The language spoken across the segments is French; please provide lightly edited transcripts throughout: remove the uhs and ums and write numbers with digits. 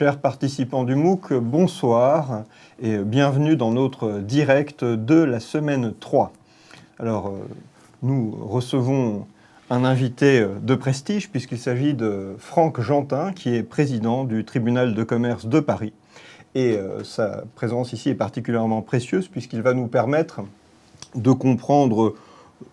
Chers participants du MOOC, bonsoir et bienvenue dans notre direct de la semaine 3. Alors, nous recevons un invité de prestige puisqu'il s'agit de Franck Jantin qui est président du tribunal de commerce de Paris. Et sa présence ici est particulièrement précieuse puisqu'il va nous permettre de comprendre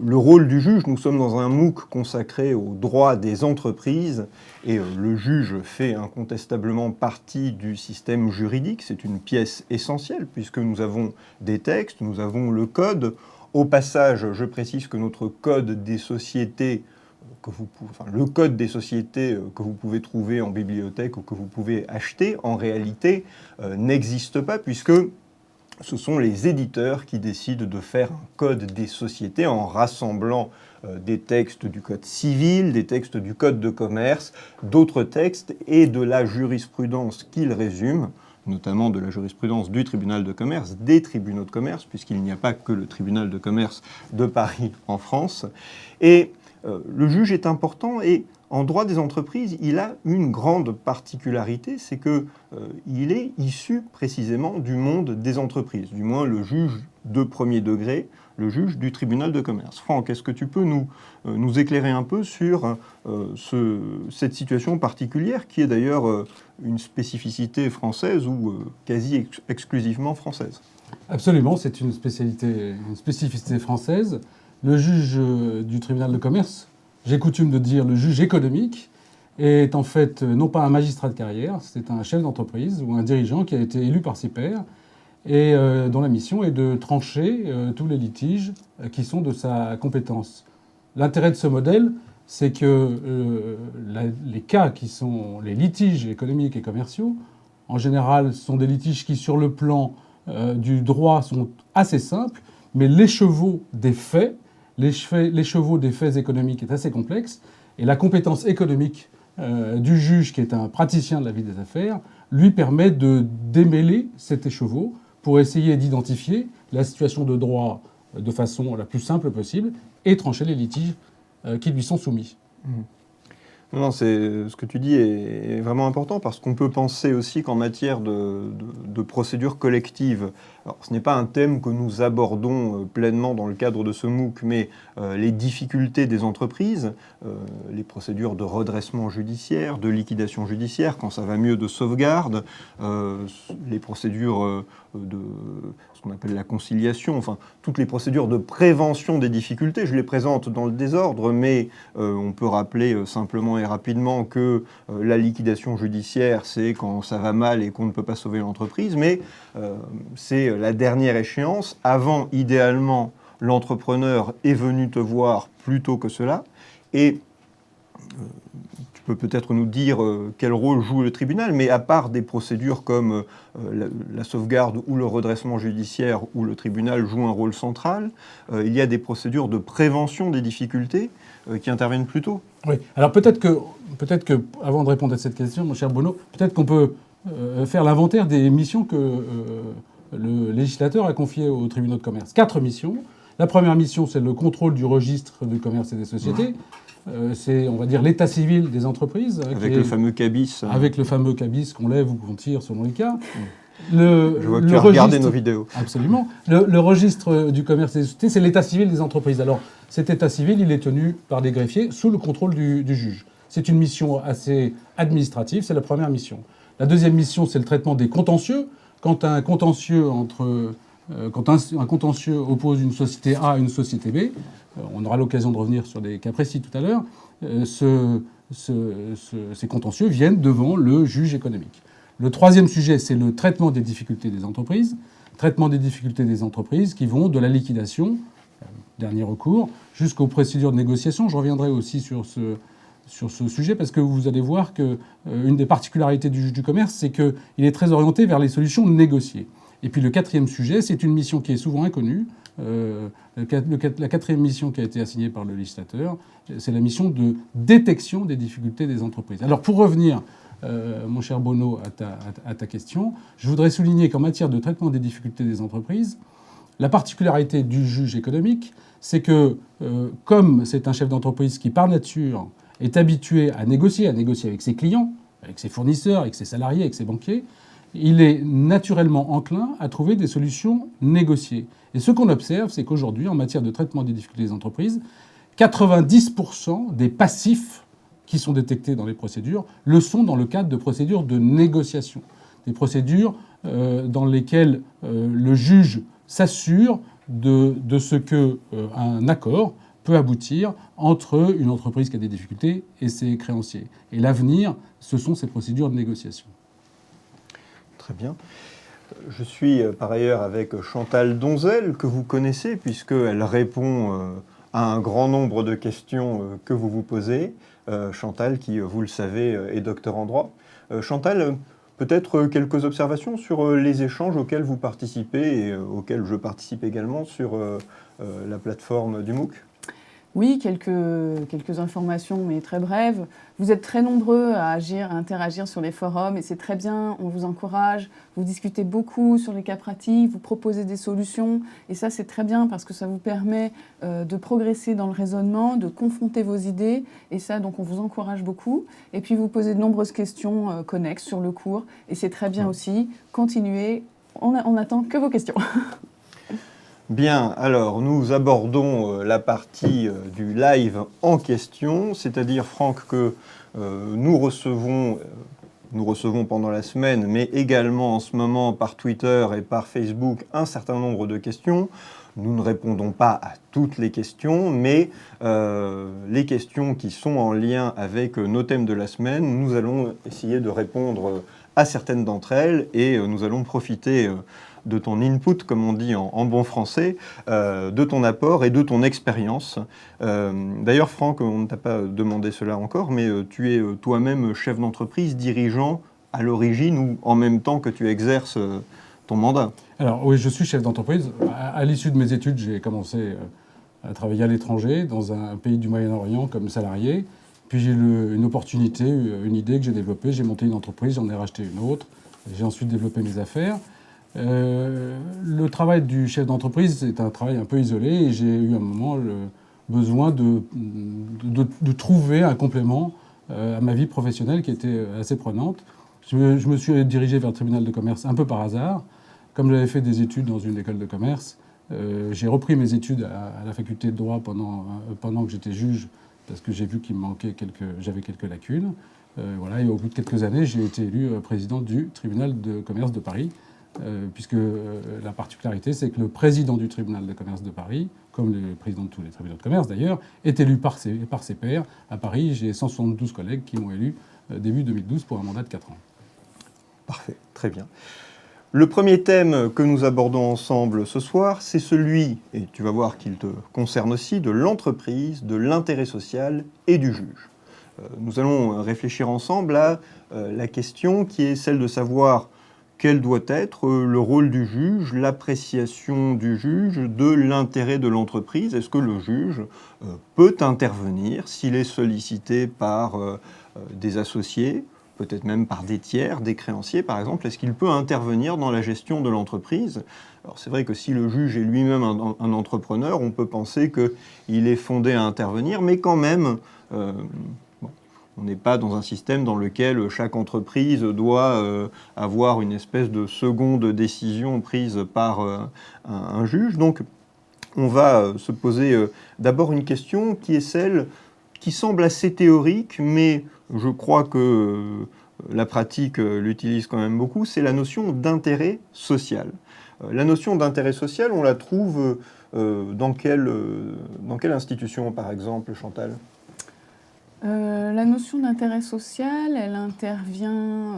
le rôle du juge. Nous sommes dans un MOOC consacré aux droits des entreprises et le juge fait incontestablement partie du système juridique. C'est une pièce essentielle puisque nous avons des textes, nous avons le code. Au passage, je précise que notre code des sociétés, le code des sociétés que vous pouvez trouver en bibliothèque ou que vous pouvez acheter, en réalité, n'existe pas puisque ce sont les éditeurs qui décident de faire un code des sociétés en rassemblant des textes du code civil, des textes du code de commerce, d'autres textes et de la jurisprudence qu'ils résument, notamment de la jurisprudence du tribunal de commerce, des tribunaux de commerce, puisqu'il n'y a pas que le tribunal de commerce de Paris en France. Et le juge est important et en droit des entreprises, il a une grande particularité, c'est qu'il est issu précisément du monde des entreprises, du moins le juge de premier degré, le juge du tribunal de commerce. Franck, est-ce que tu peux nous éclairer un peu sur cette situation particulière qui est d'ailleurs une spécificité française ou quasi exclusivement française? Absolument, c'est une spécificité française. Le juge du tribunal de commerce, j'ai coutume de dire le juge économique, est en fait non pas un magistrat de carrière, c'est un chef d'entreprise ou un dirigeant qui a été élu par ses pairs et dont la mission est de trancher tous les litiges qui sont de sa compétence. L'intérêt de ce modèle, c'est que les cas qui sont les litiges économiques et commerciaux, en général, sont des litiges qui, sur le plan du droit, sont assez simples, mais l'écheveau des faits, l'écheveau des faits économiques est assez complexe, et la compétence économique du juge, qui est un praticien de la vie des affaires, lui permet de démêler cet écheveau pour essayer d'identifier la situation de droit de façon la plus simple possible et trancher les litiges qui lui sont soumis. Non, ce que tu dis est vraiment important parce qu'on peut penser aussi qu'en matière de procédure collective, alors ce n'est pas un thème que nous abordons pleinement dans le cadre de ce MOOC, mais les difficultés des entreprises, les procédures de redressement judiciaire, de liquidation judiciaire, quand ça va mieux, de sauvegarde, les procédures de ce qu'on appelle la conciliation, enfin toutes les procédures de prévention des difficultés. Je les présente dans le désordre, mais on peut rappeler simplement et rapidement que la liquidation judiciaire, c'est quand ça va mal et qu'on ne peut pas sauver l'entreprise, mais c'est la dernière échéance. Avant, idéalement, l'entrepreneur est venu te voir plus tôt que cela, et tu peux peut-être nous dire quel rôle joue le tribunal, mais à part des procédures comme la sauvegarde ou le redressement judiciaire où le tribunal joue un rôle central, il y a des procédures de prévention des difficultés qui interviennent plus tôt. Oui, alors peut-être que, avant de répondre à cette question, mon cher Bruno, peut-être qu'on peut faire l'inventaire des missions que le législateur a confiées aux tribunaux de commerce. 4 missions. La première mission, c'est le contrôle du registre du commerce et des sociétés. C'est, on va dire, l'état civil des entreprises. Avec le fameux cabis. Avec le fameux cabis qu'on lève ou qu'on tire selon les cas. Je vois que tu as regardé nos vidéos. Absolument. Le registre du commerce et des sociétés, c'est l'état civil des entreprises. Alors, cet état civil, il est tenu par des greffiers sous le contrôle du juge. C'est une mission assez administrative, c'est la première mission. La deuxième mission, c'est le traitement des contentieux. Quand un contentieux oppose une société A à une société B, on aura l'occasion de revenir sur des cas précis tout à l'heure, ces contentieux viennent devant le juge économique. Le troisième sujet, c'est le traitement des difficultés des entreprises. Traitement des difficultés des entreprises qui vont de la liquidation, dernier recours, jusqu'aux procédures de négociation. Je reviendrai aussi sur ce sujet parce que vous allez voir qu'une des particularités du juge du commerce, c'est qu'il est très orienté vers les solutions négociées. Et puis le quatrième sujet, c'est une mission qui est souvent inconnue. La quatrième mission qui a été assignée par le législateur, c'est la mission de détection des difficultés des entreprises. Alors pour revenir, mon cher Bono, à ta question, je voudrais souligner qu'en matière de traitement des difficultés des entreprises, la particularité du juge économique, c'est que comme c'est un chef d'entreprise qui par nature est habitué à négocier avec ses clients, avec ses fournisseurs, avec ses salariés, avec ses banquiers, il est naturellement enclin à trouver des solutions négociées. Et ce qu'on observe, c'est qu'aujourd'hui, en matière de traitement des difficultés des entreprises, 90% des passifs qui sont détectés dans les procédures le sont dans le cadre de procédures de négociation. Des procédures dans lesquelles le juge s'assure de ce qu'un accord peut aboutir entre une entreprise qui a des difficultés et ses créanciers. Et l'avenir, ce sont ces procédures de négociation. Très bien. Je suis par ailleurs avec Chantal Donzel, que vous connaissez, puisqu'elle répond à un grand nombre de questions que vous vous posez. Chantal, qui, vous le savez, est docteur en droit. Chantal, peut-être quelques observations sur les échanges auxquels vous participez et auxquels je participe également sur la plateforme du MOOC. Oui, quelques informations, mais très brèves. Vous êtes très nombreux à agir, à interagir sur les forums, et c'est très bien, on vous encourage. Vous discutez beaucoup sur les cas pratiques, vous proposez des solutions, et ça c'est très bien parce que ça vous permet de progresser dans le raisonnement, de confronter vos idées, et ça donc on vous encourage beaucoup. Et puis vous posez de nombreuses questions connexes sur le cours, et c'est très bien aussi. Continuez, on attend que vos questions. Bien, alors nous abordons la partie du live en question, c'est-à-dire, Franck, que nous recevons pendant la semaine, mais également en ce moment par Twitter et par Facebook, un certain nombre de questions. Nous ne répondons pas à toutes les questions, mais les questions qui sont en lien avec nos thèmes de la semaine, nous allons essayer de répondre à certaines d'entre elles et nous allons profiter de ton input, comme on dit en bon français, de ton apport et de ton expérience. D'ailleurs, Franck, on ne t'a pas demandé cela encore, mais tu es toi-même chef d'entreprise, dirigeant à l'origine ou en même temps que tu exerces ton mandat. Alors oui, je suis chef d'entreprise. À l'issue de mes études, j'ai commencé à travailler à l'étranger, dans un pays du Moyen-Orient comme salarié. Puis j'ai eu une opportunité, une idée que j'ai développée. J'ai monté une entreprise, j'en ai racheté une autre. J'ai ensuite développé mes affaires. Le travail du chef d'entreprise est un travail un peu isolé et j'ai eu un moment le besoin de trouver un complément à ma vie professionnelle qui était assez prenante. Je me suis dirigé vers le tribunal de commerce un peu par hasard. Comme j'avais fait des études dans une école de commerce, j'ai repris mes études à la faculté de droit pendant que j'étais juge parce que j'ai vu qu'il me manquait j'avais quelques lacunes. Voilà, et au bout de quelques années, j'ai été élu président du tribunal de commerce de Paris. Puisque la particularité, c'est que le président du tribunal de commerce de Paris, comme le président de tous les tribunaux de commerce d'ailleurs, est élu par ses pairs. À Paris, j'ai 172 collègues qui m'ont élu début 2012 pour un mandat de 4 ans. Parfait, très bien. Le premier thème que nous abordons ensemble ce soir, c'est celui, et tu vas voir qu'il te concerne aussi, de l'entreprise, de l'intérêt social et du juge. Nous allons réfléchir ensemble à la question qui est celle de savoir quel doit être le rôle du juge, l'appréciation du juge de l'intérêt de l'entreprise. Est-ce que le juge peut intervenir s'il est sollicité par des associés, peut-être même par des tiers, des créanciers par exemple? Est-ce qu'il peut intervenir dans la gestion de l'entreprise? Alors c'est vrai que si le juge est lui-même un entrepreneur, on peut penser qu'il est fondé à intervenir, mais quand même... on n'est pas dans un système dans lequel chaque entreprise doit avoir une espèce de seconde décision prise par un juge. Donc, on va se poser d'abord une question qui est celle qui semble assez théorique, mais je crois que la pratique l'utilise quand même beaucoup, c'est la notion d'intérêt social. La notion d'intérêt social, on la trouve dans quelle institution, par exemple, Chantal ? La notion d'intérêt social, elle intervient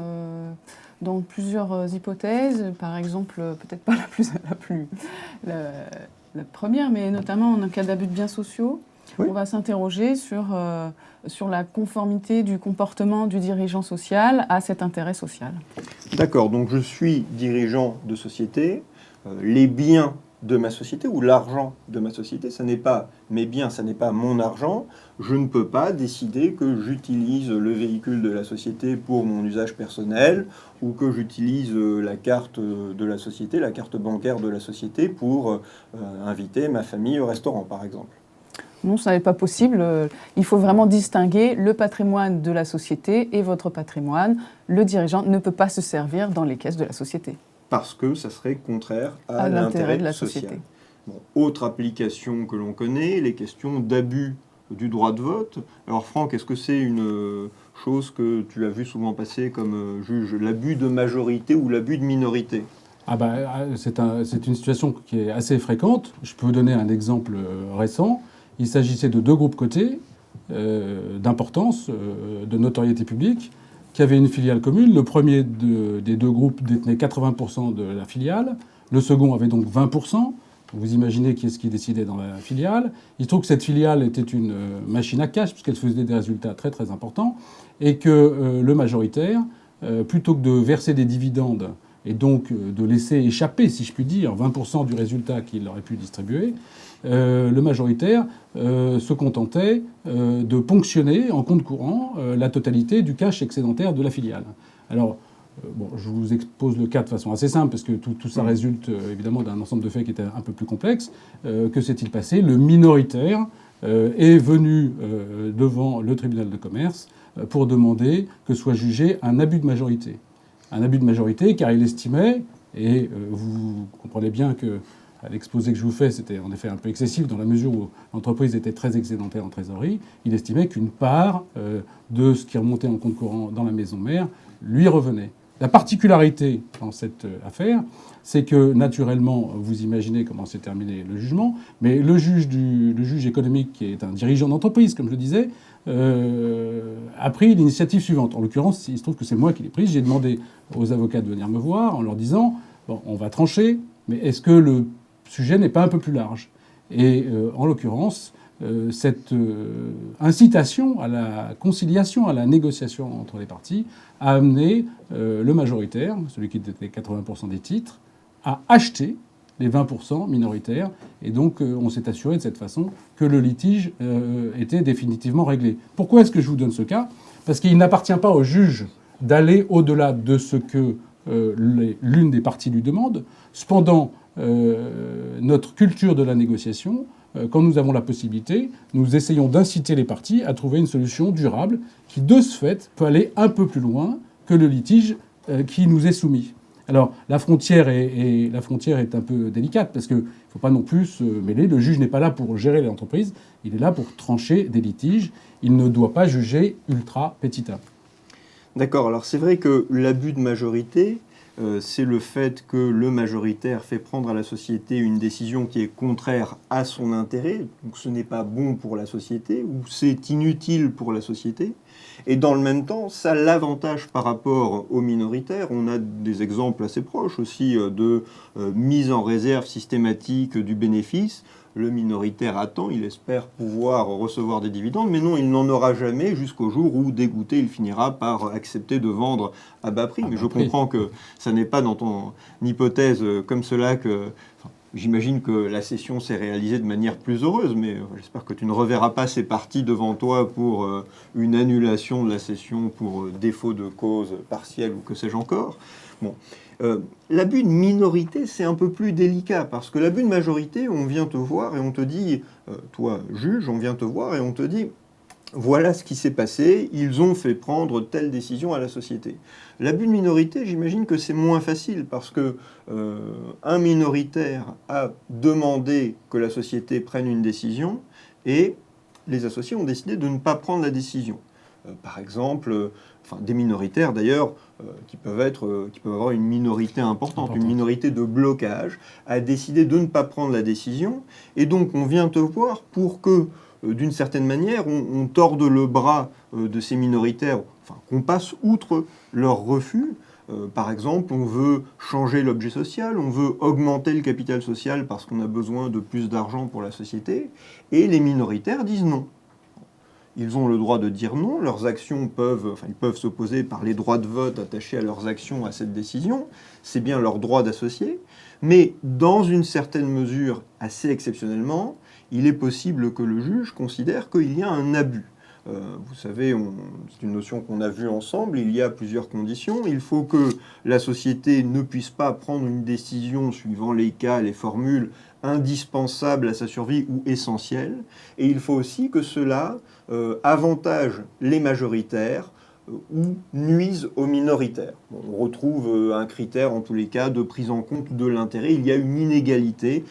dans plusieurs hypothèses. Par exemple, peut-être pas la première, mais notamment en cas d'abus de biens sociaux. Oui. On va s'interroger sur la conformité du comportement du dirigeant social à cet intérêt social. D'accord, donc je suis dirigeant de société, les biens de ma société ou l'argent de ma société, ça n'est pas mes biens, ça n'est pas mon argent. Je ne peux pas décider que j'utilise le véhicule de la société pour mon usage personnel ou que j'utilise la carte de la société, la carte bancaire de la société pour inviter ma famille au restaurant, par exemple. Non, ça n'est pas possible. Il faut vraiment distinguer le patrimoine de la société et votre patrimoine. Le dirigeant ne peut pas se servir dans les caisses de la société. Parce que ça serait contraire à l'intérêt de la social. société. Bon, autre application que l'on connaît, les questions d'abus du droit de vote. Alors Franck, est-ce que c'est une chose que tu as vu souvent passer comme juge, l'abus de majorité ou l'abus de minorité? C'est une situation qui est assez fréquente. Je peux vous donner un exemple récent. Il s'agissait de deux groupes cotés d'importance, de notoriété publique, qui avaient une filiale commune. Le premier des deux groupes détenait 80% de la filiale. Le second avait donc 20%. Vous imaginez qui est-ce qui décidait dans la filiale. Il se trouve que cette filiale était une machine à cash, puisqu'elle faisait des résultats très très importants, et que le majoritaire, plutôt que de verser des dividendes et donc de laisser échapper, si je puis dire, 20% du résultat qu'il aurait pu distribuer, le majoritaire se contentait de ponctionner en compte courant la totalité du cash excédentaire de la filiale. Alors, je vous expose le cas de façon assez simple, parce que tout ça résulte évidemment d'un ensemble de faits qui était un peu plus complexe. Que s'est-il passé? Le minoritaire est venu devant le tribunal de commerce pour demander que soit jugé un abus de majorité. Un abus de majorité car il estimait, et vous comprenez bien que à l'exposé que je vous fais, c'était en effet un peu excessif dans la mesure où l'entreprise était très excédentaire en trésorerie, il estimait qu'une part de ce qui remontait en compte courant dans la maison mère lui revenait. La particularité dans cette affaire, c'est que naturellement, vous imaginez comment s'est terminé le jugement, mais le juge économique, qui est un dirigeant d'entreprise, comme je le disais, a pris l'initiative suivante. En l'occurrence, il se trouve que c'est moi qui l'ai prise. J'ai demandé aux avocats de venir me voir en leur disant « Bon, on va trancher, mais est-ce que le sujet n'est pas un peu plus large ?» Et en l'occurrence, cette incitation à la conciliation, à la négociation entre les parties, a amené le majoritaire, celui qui détenait 80% des titres, à acheter les 20% minoritaires. Et donc, on s'est assuré de cette façon que le litige était définitivement réglé. Pourquoi est-ce que je vous donne ce cas? Parce qu'il n'appartient pas au juge d'aller au-delà de ce que l'une des parties lui demande. Cependant, notre culture de la négociation, quand nous avons la possibilité, nous essayons d'inciter les parties à trouver une solution durable qui, de ce fait, peut aller un peu plus loin que le litige qui nous est soumis. Alors, la frontière est un peu délicate parce qu'il ne faut pas non plus se mêler. Le juge n'est pas là pour gérer l'entreprise, il est là pour trancher des litiges. Il ne doit pas juger ultra petita. D'accord, alors c'est vrai que l'abus de majorité, c'est le fait que le majoritaire fait prendre à la société une décision qui est contraire à son intérêt, donc ce n'est pas bon pour la société, ou c'est inutile pour la société. Et dans le même temps, ça l'avantage par rapport aux minoritaires. On a des exemples assez proches aussi de mise en réserve systématique du bénéfice. Le minoritaire attend, il espère pouvoir recevoir des dividendes, mais non, il n'en aura jamais jusqu'au jour où, dégoûté, il finira par accepter de vendre à bas prix. Mais je comprends que ça n'est pas dans ton hypothèse comme cela que... J'imagine que la cession s'est réalisée de manière plus heureuse, mais j'espère que tu ne reverras pas ces parties devant toi pour une annulation de la cession pour défaut de cause partielle ou que sais-je encore. Bon. L'abus de minorité, c'est un peu plus délicat, parce que l'abus de majorité, on vient te voir et on te dit, toi juge, on vient te voir et on te dit, voilà ce qui s'est passé, ils ont fait prendre telle décision à la société. L'abus de minorité, j'imagine que c'est moins facile, parce que un minoritaire a demandé que la société prenne une décision, et les associés ont décidé de ne pas prendre la décision. Par exemple, des minoritaires d'ailleurs, qui peuvent avoir une minorité importante, une minorité de blocage, a décidé de ne pas prendre la décision, et donc on vient te voir pour que, d'une certaine manière, on torde le bras de ces minoritaires, qu'on passe outre leur refus. Par exemple, on veut changer l'objet social, on veut augmenter le capital social parce qu'on a besoin de plus d'argent pour la société, et les minoritaires disent non. Ils ont le droit de dire non, leurs actions ils peuvent s'opposer par les droits de vote attachés à leurs actions à cette décision, c'est bien leur droit d'associer, mais dans une certaine mesure, assez exceptionnellement, il est possible que le juge considère qu'il y a un abus. Vous savez, c'est une notion qu'on a vue ensemble, il y a plusieurs conditions. Il faut que la société ne puisse pas prendre une décision suivant les cas, les formules, indispensable à sa survie ou essentielle. Et il faut aussi que cela avantage les majoritaires ou nuise aux minoritaires. On retrouve un critère, en tous les cas, de prise en compte de l'intérêt. Il y a une inégalité.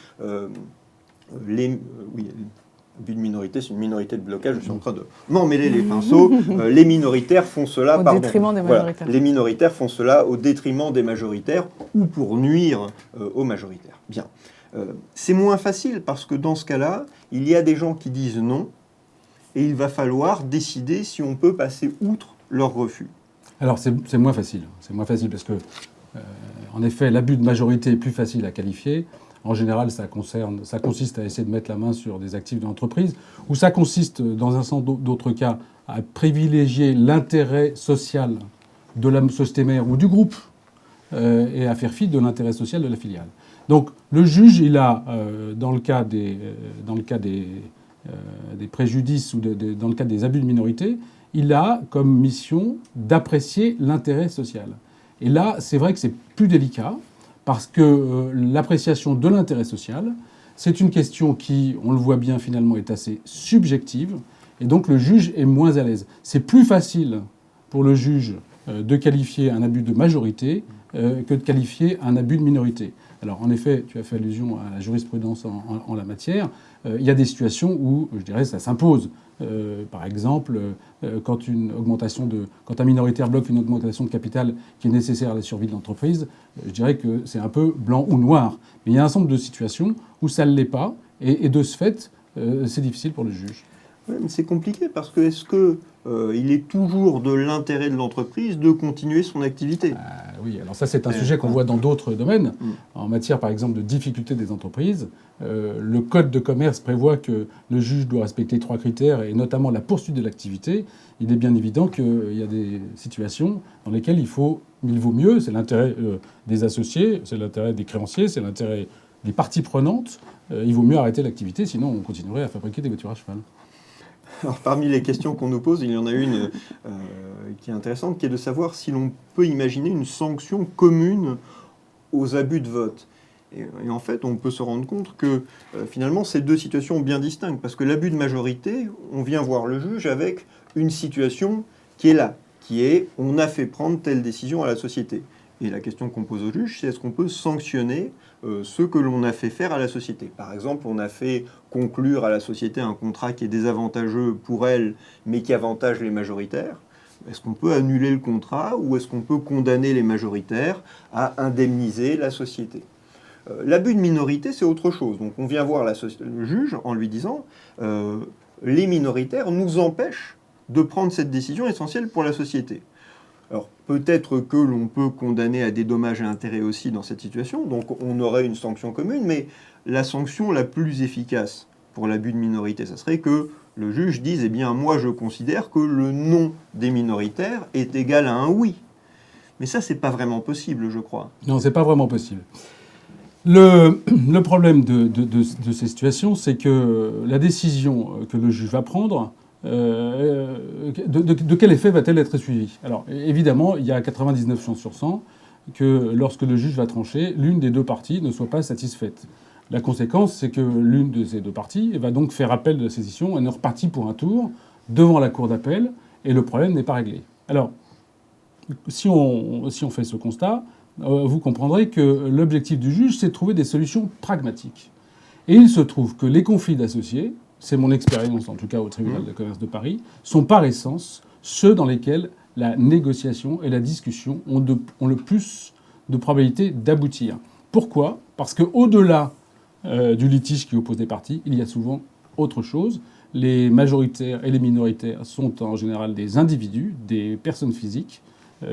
But de minorité, c'est une minorité de blocage. Je suis en train de m'emmêler les pinceaux. Les minoritaires font cela au détriment des majoritaires. Voilà, les minoritaires font cela au détriment des majoritaires ou pour nuire aux majoritaires. Bien. C'est moins facile parce que dans ce cas-là, il y a des gens qui disent non et il va falloir décider si on peut passer outre leur refus. Alors c'est moins facile. C'est moins facile parce que, en effet, l'abus de majorité est plus facile à qualifier. En général, ça consiste à essayer de mettre la main sur des actifs de l'entreprise, ou ça consiste, dans un sens d'autres cas, à privilégier l'intérêt social de la société mère ou du groupe et à faire fi de l'intérêt social de la filiale. Donc le juge, il a, dans le cas des préjudices ou dans le cas des abus de minorité, il a comme mission d'apprécier l'intérêt social. Et là, c'est vrai que c'est plus délicat, parce que l'appréciation de l'intérêt social, c'est une question qui, on le voit bien finalement, est assez subjective, et donc le juge est moins à l'aise. C'est plus facile pour le juge de qualifier un abus de majorité que de qualifier un abus de minorité. Alors en effet, tu as fait allusion à la jurisprudence en la matière. Il y a des situations où, je dirais, ça s'impose. Par exemple, quand un minoritaire bloque une augmentation de capital qui est nécessaire à la survie de l'entreprise, je dirais que c'est un peu blanc ou noir. Mais il y a un ensemble de situations où ça ne l'est pas, et de ce fait, c'est difficile pour le juge. Oui, mais c'est compliqué parce que est-ce qu'il est toujours de l'intérêt de l'entreprise de continuer son activité? Oui, alors ça c'est un sujet qu'on voit dans d'autres domaines. En matière par exemple de difficulté des entreprises, le code de commerce prévoit que le juge doit respecter 3 critères et notamment la poursuite de l'activité. Il est bien évident qu'il y a des situations dans lesquelles il vaut mieux, c'est l'intérêt des associés, c'est l'intérêt des créanciers, c'est l'intérêt des parties prenantes. Il vaut mieux arrêter l'activité, sinon on continuerait à fabriquer des voitures à cheval. Alors, parmi les questions qu'on nous pose, il y en a une qui est intéressante, qui est de savoir si l'on peut imaginer une sanction commune aux abus de vote. Et en fait, on peut se rendre compte que finalement, c'est 2 situations bien distinctes. Parce que l'abus de majorité, on vient voir le juge avec une situation qui est là, qui est on a fait prendre telle décision à la société. Et la question qu'on pose au juge, c'est est-ce qu'on peut sanctionner ce que l'on a fait faire à la société. Par exemple, on a fait conclure à la société un contrat qui est désavantageux pour elle, mais qui avantage les majoritaires. Est-ce qu'on peut annuler le contrat ou est-ce qu'on peut condamner les majoritaires à indemniser la société? L'abus de minorité, c'est autre chose. Donc on vient voir le juge en lui disant les minoritaires nous empêchent de prendre cette décision essentielle pour la société. Alors peut-être que l'on peut condamner à des dommages et intérêts aussi dans cette situation, donc on aurait une sanction commune, mais la sanction la plus efficace pour l'abus de minorité, ça serait que le juge dise, eh bien moi je considère que le non des minoritaires est égal à un oui. Mais ça, c'est pas vraiment possible, je crois. Non, c'est pas vraiment possible. Le problème de ces situations, c'est que la décision que le juge va prendre, de quel effet va-t-elle être suivie? Alors, évidemment, il y a 99 chances sur 100 que lorsque le juge va trancher, l'une des 2 parties ne soit pas satisfaite. La conséquence, c'est que l'une de ces 2 parties va donc faire appel de la saisissation et est repartie pour un tour devant la cour d'appel, et le problème n'est pas réglé. Alors, si on fait ce constat, vous comprendrez que l'objectif du juge, c'est de trouver des solutions pragmatiques. Et il se trouve que les conflits d'associés, c'est mon expérience, en tout cas au tribunal de commerce de Paris, sont par essence ceux dans lesquels la négociation et la discussion ont le plus de probabilité d'aboutir. Pourquoi? Parce qu'au-delà du litige qui oppose les parties, il y a souvent autre chose. Les majoritaires et les minoritaires sont en général des individus, des personnes physiques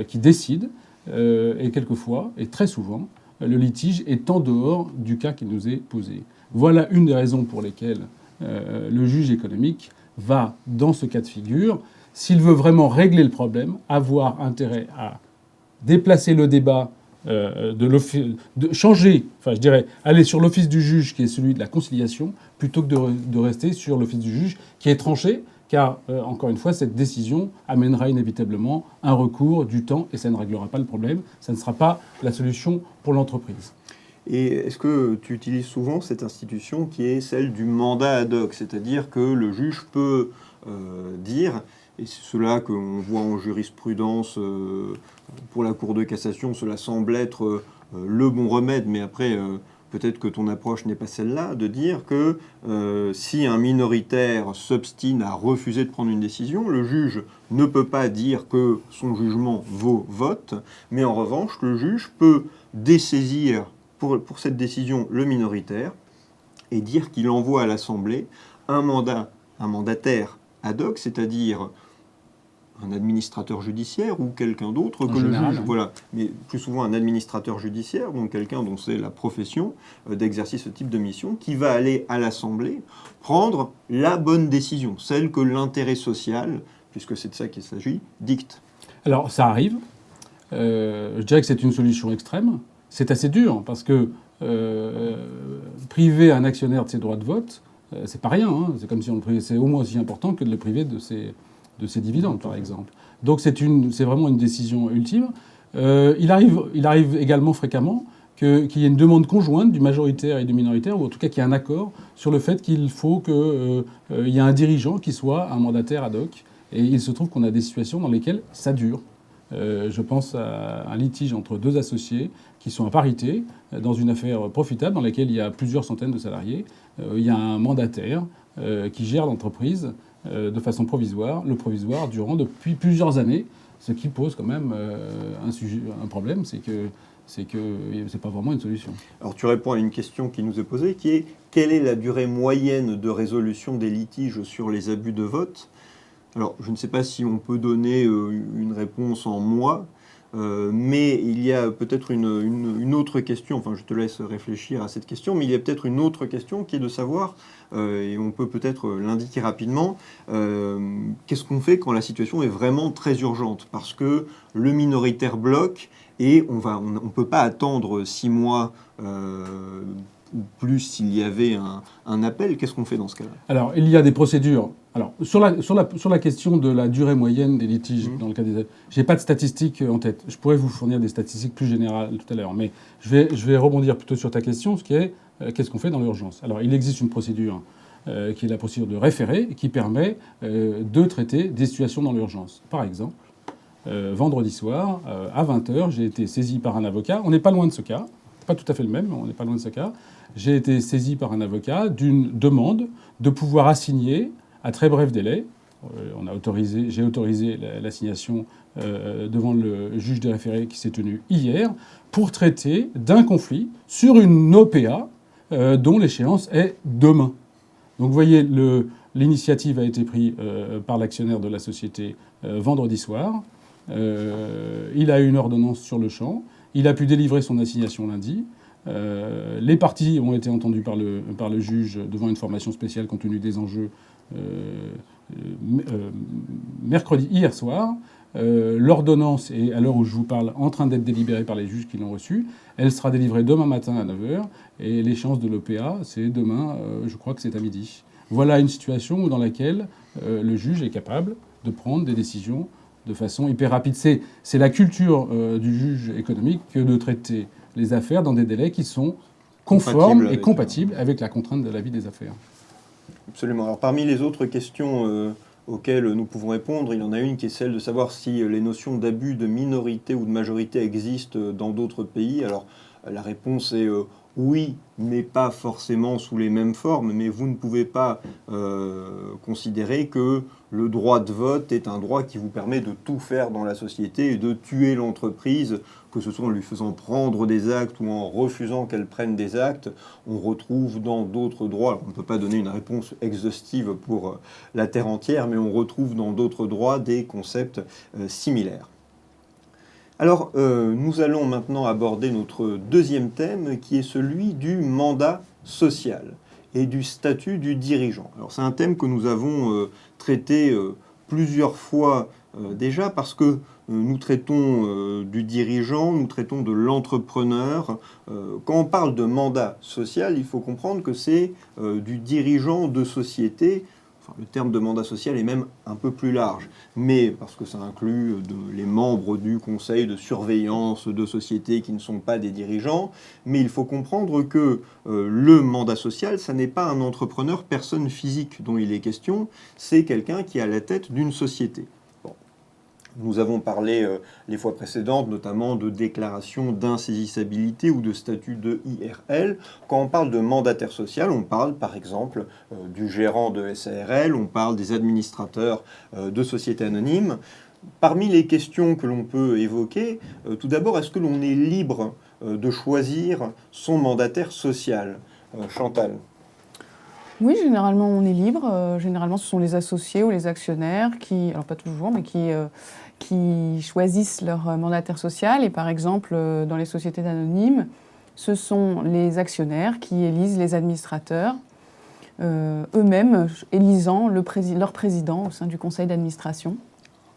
qui décident, et quelquefois, et très souvent, le litige est en dehors du cas qui nous est posé. Voilà une des raisons pour lesquelles le juge économique va, dans ce cas de figure, s'il veut vraiment régler le problème, avoir intérêt à déplacer le débat, de changer, enfin je dirais, aller sur l'office du juge qui est celui de la conciliation, plutôt que de rester sur l'office du juge qui est tranché, car, encore une fois, cette décision amènera inévitablement un recours, du temps, et ça ne réglera pas le problème. Ça ne sera pas la solution pour l'entreprise. Et est-ce que tu utilises souvent cette institution qui est celle du mandat ad hoc, c'est-à-dire que le juge peut dire, et c'est cela qu'on voit en jurisprudence pour la Cour de cassation, cela semble être le bon remède, mais après peut-être que ton approche n'est pas celle-là, de dire que si un minoritaire s'obstine à refuser de prendre une décision, le juge ne peut pas dire que son jugement vaut vote, mais en revanche, le juge peut dessaisir pour cette décision le minoritaire et dire qu'il envoie à l'Assemblée un mandataire ad hoc, c'est-à-dire un administrateur judiciaire ou quelqu'un d'autre que général, le juge. hein. Voilà, mais plus souvent un administrateur judiciaire, donc quelqu'un dont c'est la profession d'exercer ce type de mission, qui va aller à l'Assemblée prendre la bonne décision, celle que l'intérêt social, puisque c'est de ça qu'il s'agit, dicte. Alors, ça arrive. Je dirais que c'est une solution extrême. C'est assez dur, parce que priver un actionnaire de ses droits de vote, c'est pas rien. Hein. C'est comme si on le privait. C'est au moins aussi important que de le priver de ses dividendes, par exemple. Donc c'est vraiment une décision ultime. Il arrive également fréquemment qu'il y ait une demande conjointe du majoritaire et du minoritaire, ou en tout cas qu'il y ait un accord sur le fait qu'il faut qu'il y ait un dirigeant qui soit un mandataire ad hoc. Et il se trouve qu'on a des situations dans lesquelles ça dure. Je pense à un litige entre deux associés qui sont à parité dans une affaire profitable dans laquelle il y a plusieurs centaines de salariés. Il y a un mandataire qui gère l'entreprise de façon provisoire, le provisoire durant depuis plusieurs années, ce qui pose quand même un problème, c'est que c'est pas vraiment une solution. Alors tu réponds à une question qui nous est posée, qui est quelle est la durée moyenne de résolution des litiges sur les abus de vote ? Alors, je ne sais pas si on peut donner une réponse en mois, mais il y a peut-être une autre question, enfin je te laisse réfléchir à cette question, mais il y a peut-être une autre question qui est de savoir, et on peut peut-être l'indiquer rapidement, qu'est-ce qu'on fait quand la situation est vraiment très urgente ? Parce que le minoritaire bloque et on ne peut pas attendre 6 mois ou plus s'il y avait un appel. Qu'est-ce qu'on fait dans ce cas-là ? Alors, il y a des procédures. Alors, sur la question de la durée moyenne des litiges, dans le cas des... Je n'ai pas de statistiques en tête. Je pourrais vous fournir des statistiques plus générales tout à l'heure. Mais je vais rebondir plutôt sur ta question, ce qui est qu'est-ce qu'on fait dans l'urgence ? Alors, il existe une procédure qui est la procédure de référé, qui permet de traiter des situations dans l'urgence. Par exemple, vendredi soir, à 20h, j'ai été saisi par un avocat. On n'est pas loin de ce cas. Pas tout à fait le même, mais on n'est pas loin de ce cas. J'ai été saisi par un avocat d'une demande de pouvoir assigner à très bref délai. J'ai autorisé l'assignation devant le juge des référés qui s'est tenu hier pour traiter d'un conflit sur une OPA dont l'échéance est demain. Donc vous voyez, l'initiative a été prise par l'actionnaire de la société vendredi soir. Il a eu une ordonnance sur le champ. Il a pu délivrer son assignation lundi. Les parties ont été entendues par le juge devant une formation spéciale compte tenu des enjeux mercredi, hier soir. L'ordonnance est, à l'heure où je vous parle, en train d'être délibérée par les juges qui l'ont reçue. Elle sera délivrée demain matin à 9h. Et l'échéance de l'OPA, c'est demain, je crois que c'est à midi. Voilà une situation dans laquelle le juge est capable de prendre des décisions de façon hyper rapide. C'est la culture du juge économique que de traiter les affaires dans des délais qui sont conformes et compatibles avec la contrainte de la vie des affaires. Absolument. Alors parmi les autres questions auxquelles nous pouvons répondre, il y en a une qui est celle de savoir si les notions d'abus de minorité ou de majorité existent dans d'autres pays. Alors la réponse est oui, mais pas forcément sous les mêmes formes. Mais vous ne pouvez pas considérer que le droit de vote est un droit qui vous permet de tout faire dans la société et de tuer l'entreprise, que ce soit en lui faisant prendre des actes ou en refusant qu'elle prenne des actes. On retrouve dans d'autres droits, alors on ne peut pas donner une réponse exhaustive pour la terre entière, mais on retrouve dans d'autres droits des concepts similaires. Alors, nous allons maintenant aborder notre deuxième thème, qui est celui du mandat social et du statut du dirigeant. Alors, c'est un thème que nous avons traité plusieurs fois déjà, parce que nous traitons du dirigeant, nous traitons de l'entrepreneur. Quand on parle de mandat social, il faut comprendre que c'est du dirigeant de société le terme de mandat social est même un peu plus large, mais parce que ça inclut les membres du conseil de surveillance de sociétés qui ne sont pas des dirigeants, mais il faut comprendre que le mandat social, ça n'est pas un entrepreneur personne physique dont il est question, c'est quelqu'un qui est à la tête d'une société. Nous avons parlé les fois précédentes, notamment de déclaration d'insaisissabilité ou de statut de IRL. Quand on parle de mandataire social, on parle par exemple du gérant de SARL, on parle des administrateurs de sociétés anonymes. Parmi les questions que l'on peut évoquer, tout d'abord, est-ce que l'on est libre de choisir son mandataire social? Chantal? Oui, généralement on est libre. Généralement ce sont les associés ou les actionnaires qui, alors pas toujours, mais qui choisissent leur mandataire social. Et par exemple, dans les sociétés anonymes, ce sont les actionnaires qui élisent les administrateurs, eux-mêmes élisant leur président au sein du conseil d'administration.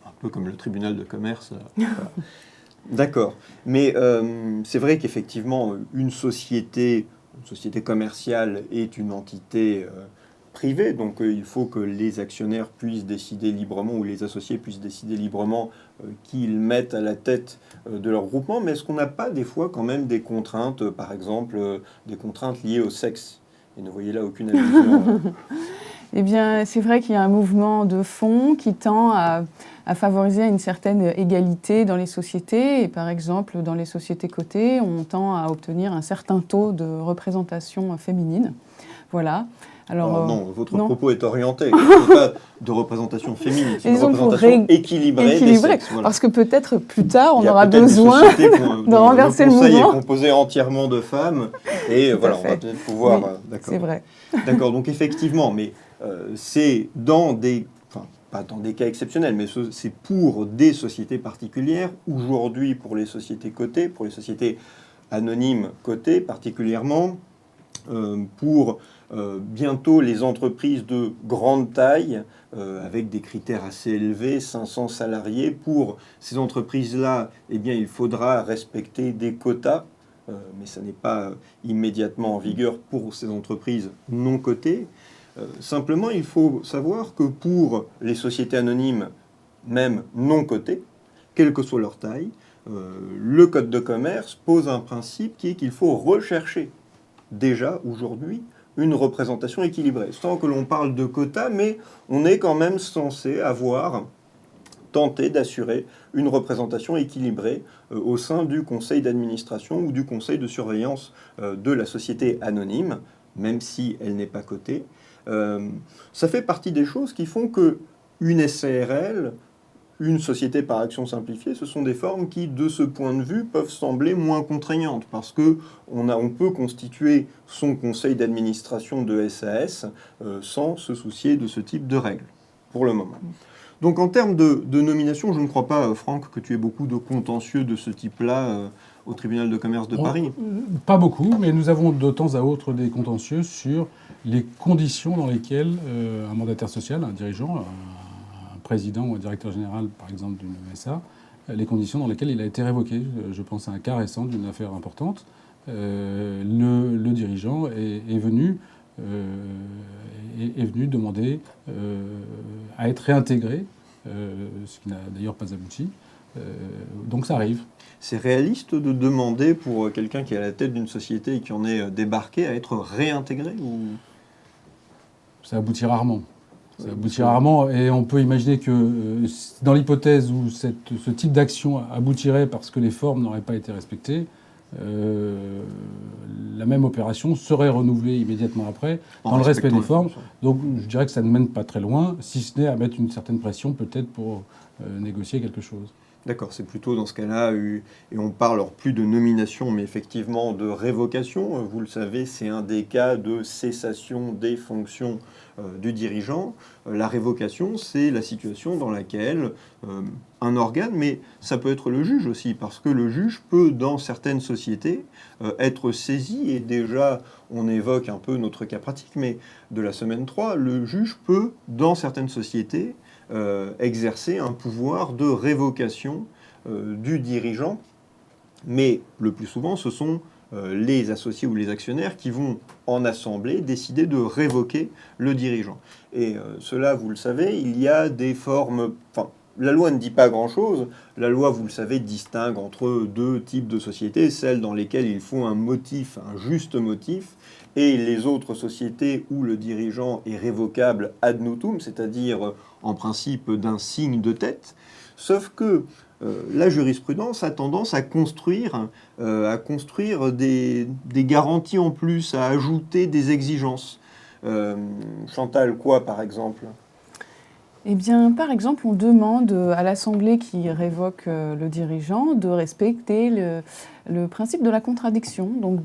Un peu comme le tribunal de commerce. D'accord. Mais c'est vrai qu'effectivement, une société commerciale est une entité privée, donc il faut que les actionnaires puissent décider librement, ou les associés puissent décider librement qui ils mettent à la tête de leur groupement. Mais est-ce qu'on n'a pas des fois quand même des contraintes, par exemple des contraintes liées au sexe? Et ne voyez là aucune allusion. Eh bien, c'est vrai qu'il y a un mouvement de fond qui tend à favoriser une certaine égalité dans les sociétés. Et par exemple, dans les sociétés cotées, on tend à obtenir un certain taux de représentation féminine. Voilà. Alors, non, votre propos est orienté. Il n'y a pas de représentation féminine, c'est une représentation équilibrée des sexes. Voilà. Parce que peut-être plus tard, on aura besoin de renverser le mouvement. Le conseil est composé entièrement de femmes. Et voilà, on va peut-être pouvoir... Oui, c'est vrai. D'accord, donc effectivement, mais c'est dans des... Enfin, pas dans des cas exceptionnels, mais c'est pour des sociétés particulières. Aujourd'hui, pour les sociétés cotées, pour les sociétés anonymes cotées particulièrement, pour bientôt les entreprises de grande taille, avec des critères assez élevés, 500 salariés. Pour ces entreprises-là, eh bien, il faudra respecter des quotas, mais ça n'est pas immédiatement en vigueur pour ces entreprises non cotées. Simplement, il faut savoir que pour les sociétés anonymes, même non cotées, quelle que soit leur taille, le Code de commerce pose un principe qui est qu'il faut rechercher déjà aujourd'hui une représentation équilibrée. Sans que l'on parle de quotas, mais on est quand même censé avoir tenté d'assurer une représentation équilibrée au sein du conseil d'administration ou du conseil de surveillance de la société anonyme, même si elle n'est pas cotée. Ça fait partie des choses qui font que une SARL, une société par action simplifiée, ce sont des formes qui, de ce point de vue, peuvent sembler moins contraignantes, parce qu'on peut constituer son conseil d'administration de SAS sans se soucier de ce type de règles, pour le moment. Donc en termes de nomination, je ne crois pas, Franck, que tu aies beaucoup de contentieux de ce type-là au tribunal de commerce de Paris. Pas beaucoup, mais nous avons de temps à autre des contentieux sur les conditions dans lesquelles un mandataire social, un dirigeant, un président ou un directeur général, par exemple, d'une SA, les conditions dans lesquelles il a été révoqué. Je pense à un cas récent d'une affaire importante. Le dirigeant est venu demander à être réintégré, ce qui n'a d'ailleurs pas abouti. Donc ça arrive. C'est réaliste de demander pour quelqu'un qui est à la tête d'une société et qui en est débarqué à être réintégré ou... Ça aboutit rarement. Ça aboutit rarement, et on peut imaginer que dans l'hypothèse où ce type d'action aboutirait parce que les formes n'auraient pas été respectées, la même opération serait renouvelée immédiatement après, dans le respect des formes. Donc je dirais que ça ne mène pas très loin, si ce n'est à mettre une certaine pression peut-être pour négocier quelque chose. D'accord, c'est plutôt dans ce cas-là, et on parle alors plus de nomination, mais effectivement de révocation. Vous le savez, c'est un des cas de cessation des fonctions du dirigeant. La révocation, c'est la situation dans laquelle un organe, mais ça peut être le juge aussi, parce que le juge peut, dans certaines sociétés, être saisi, et déjà, on évoque un peu notre cas pratique, mais de la semaine 3, le juge peut, dans certaines sociétés, exercer un pouvoir de révocation du dirigeant, mais le plus souvent, ce sont les associés ou les actionnaires qui vont en assemblée décider de révoquer le dirigeant. Et cela, vous le savez, il y a des formes... Enfin, la loi ne dit pas grand-chose. La loi, vous le savez, distingue entre deux types de sociétés, celles dans lesquelles il faut un motif, un juste motif, et les autres sociétés où le dirigeant est révocable ad nutum, c'est-à-dire en principe d'un signe de tête. Sauf que la jurisprudence a tendance à construire des garanties en plus, à ajouter des exigences. Chantal, quoi par exemple ? Eh bien, par exemple, on demande à l'Assemblée qui révoque le dirigeant de respecter le principe de la contradiction. Donc,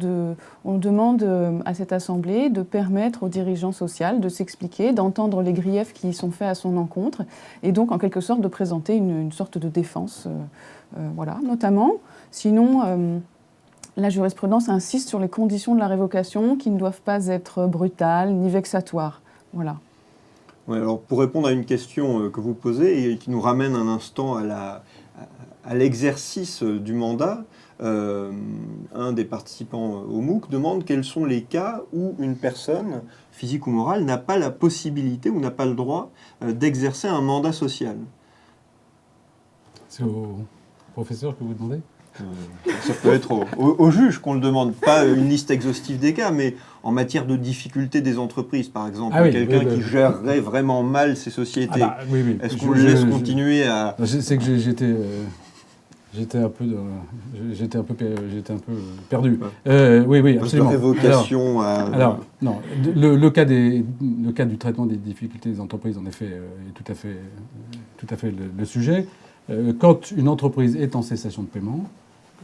on demande à cette Assemblée de permettre au dirigeant social de s'expliquer, d'entendre les griefs qui sont faits à son encontre, et donc, en quelque sorte, de présenter une sorte de défense, voilà, notamment. Sinon, la jurisprudence insiste sur les conditions de la révocation qui ne doivent pas être brutales ni vexatoires. Voilà. Ouais, alors pour répondre à une question que vous posez et qui nous ramène un instant à l'exercice du mandat, un des participants au MOOC demande quels sont les cas où une personne, physique ou morale, n'a pas la possibilité ou n'a pas le droit d'exercer un mandat social. C'est au professeur que vous demandez ? Ça peut être au juge qu'on le demande, pas une liste exhaustive des cas, mais en matière de difficulté des entreprises, par exemple, quelqu'un qui gérerait vraiment mal ses sociétés. Oui. Est-ce qu'on le laisse continuer à... C'est que j'étais un peu perdu. Oui, absolument. De révocation alors, non, le cas du traitement des difficultés des entreprises, en effet, est tout à fait le sujet. Quand une entreprise est en cessation de paiement,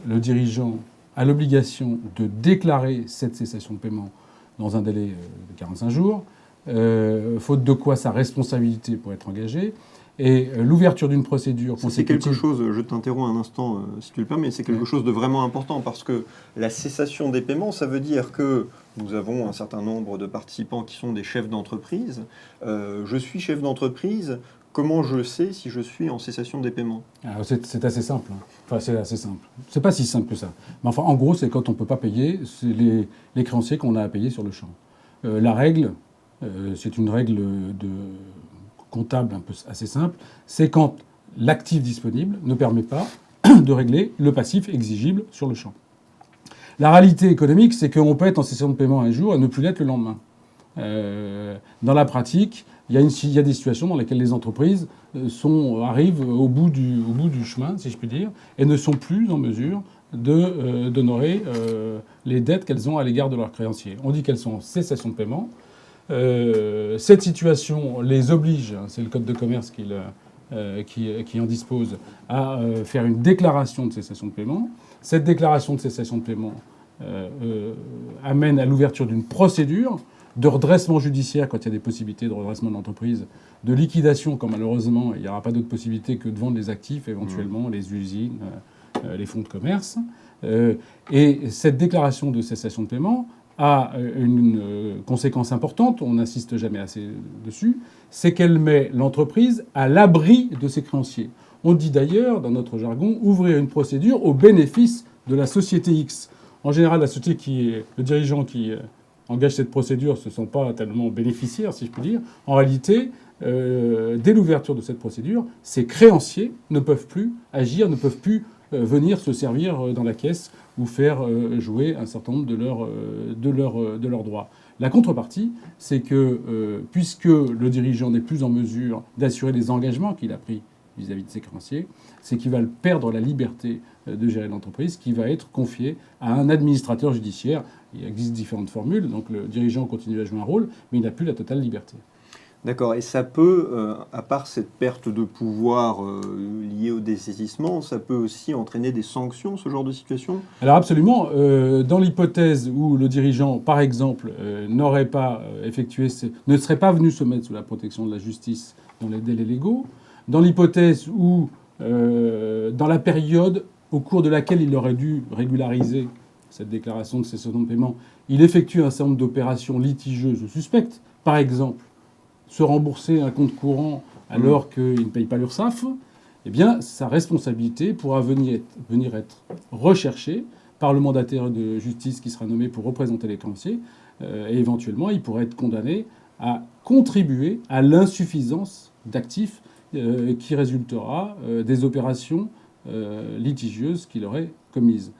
le dirigeant a l'obligation de déclarer cette cessation de paiement dans un délai de 45 jours, faute de quoi sa responsabilité pourrait être engagée. Et l'ouverture d'une procédure consécutive... C'est quelque chose, je t'interromps un instant si tu le permets, c'est quelque chose de vraiment important parce que la cessation des paiements, ça veut dire que nous avons un certain nombre de participants qui sont des chefs d'entreprise. Je suis chef d'entreprise. Comment je sais si je suis en cessation des paiements ? C'est assez simple. Enfin, c'est assez simple. C'est pas si simple que ça. Mais enfin, en gros, c'est quand on ne peut pas payer, c'est les créanciers qu'on a à payer sur le champ. La règle, c'est une règle comptable un peu assez simple, c'est quand l'actif disponible ne permet pas de régler le passif exigible sur le champ. La réalité économique, c'est qu'on peut être en cessation de paiement un jour et ne plus l'être le lendemain. Dans la pratique, il y a des situations dans lesquelles les entreprises arrivent au bout du chemin, si je puis dire, et ne sont plus en mesure d'honorer les dettes qu'elles ont à l'égard de leurs créanciers. On dit qu'elles sont en cessation de paiement. Cette situation les oblige, c'est le Code de commerce qui en dispose, à faire une déclaration de cessation de paiement. Cette déclaration de cessation de paiement amène à l'ouverture d'une procédure de redressement judiciaire quand il y a des possibilités de redressement de l'entreprise, de liquidation quand malheureusement il n'y aura pas d'autre possibilité que de vendre les actifs, éventuellement les usines, les fonds de commerce. Et cette déclaration de cessation de paiement a une conséquence importante, on n'insiste jamais assez dessus, c'est qu'elle met l'entreprise à l'abri de ses créanciers. On dit d'ailleurs, dans notre jargon, ouvrir une procédure au bénéfice de la société X. En général, la société le dirigeant qui engage cette procédure ne se sent pas tellement bénéficiaire, si je puis dire. En réalité, dès l'ouverture de cette procédure, ces créanciers ne peuvent plus agir, ne peuvent plus venir se servir dans la caisse ou faire jouer un certain nombre de leurs droits. La contrepartie, c'est que puisque le dirigeant n'est plus en mesure d'assurer les engagements qu'il a pris vis-à-vis de ses créanciers, c'est qu'il va perdre la liberté de gérer l'entreprise, qui va être confiée à un administrateur judiciaire. Il existe différentes formules, donc le dirigeant continue à jouer un rôle, mais il n'a plus la totale liberté. D'accord, et ça peut, à part cette perte de pouvoir liée au dessaisissement, ça peut aussi entraîner des sanctions, ce genre de situation ? Alors absolument, dans l'hypothèse où le dirigeant, par exemple, n'aurait pas ne serait pas venu se mettre sous la protection de la justice dans les délais légaux, dans l'hypothèse où, dans la période au cours de laquelle il aurait dû régulariser cette déclaration de cessation de paiement, il effectue un certain nombre d'opérations litigieuses ou suspectes, par exemple, se rembourser un compte courant alors qu'il ne paye pas l'URSSAF, eh bien, sa responsabilité pourra venir être recherchée par le mandataire de justice qui sera nommé pour représenter les créanciers. Et éventuellement, il pourrait être condamné à contribuer à l'insuffisance d'actifs qui résultera des opérations litigieuses qu'il aurait commises.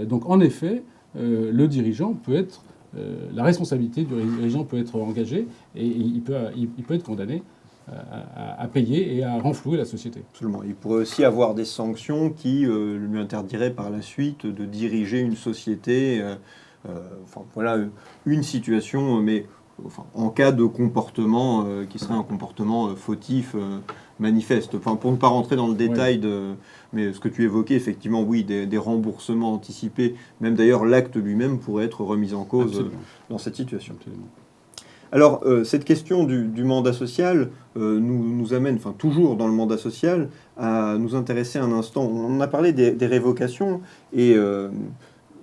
Donc en effet, le dirigeant peut être, la responsabilité du dirigeant peut être engagée et il peut être condamné à payer et à renflouer la société. Absolument. Il pourrait aussi avoir des sanctions qui lui interdiraient par la suite de diriger une société. Enfin, voilà une situation, mais enfin, en cas de comportement qui serait un comportement fautif manifeste. Enfin, pour ne pas rentrer dans le détail mais ce que tu évoquais, effectivement, oui, des remboursements anticipés, même d'ailleurs l'acte lui-même pourrait être remis en cause dans cette situation. Absolument. Alors, cette question du mandat social nous amène, enfin toujours dans le mandat social, à nous intéresser un instant. On a parlé des révocations, et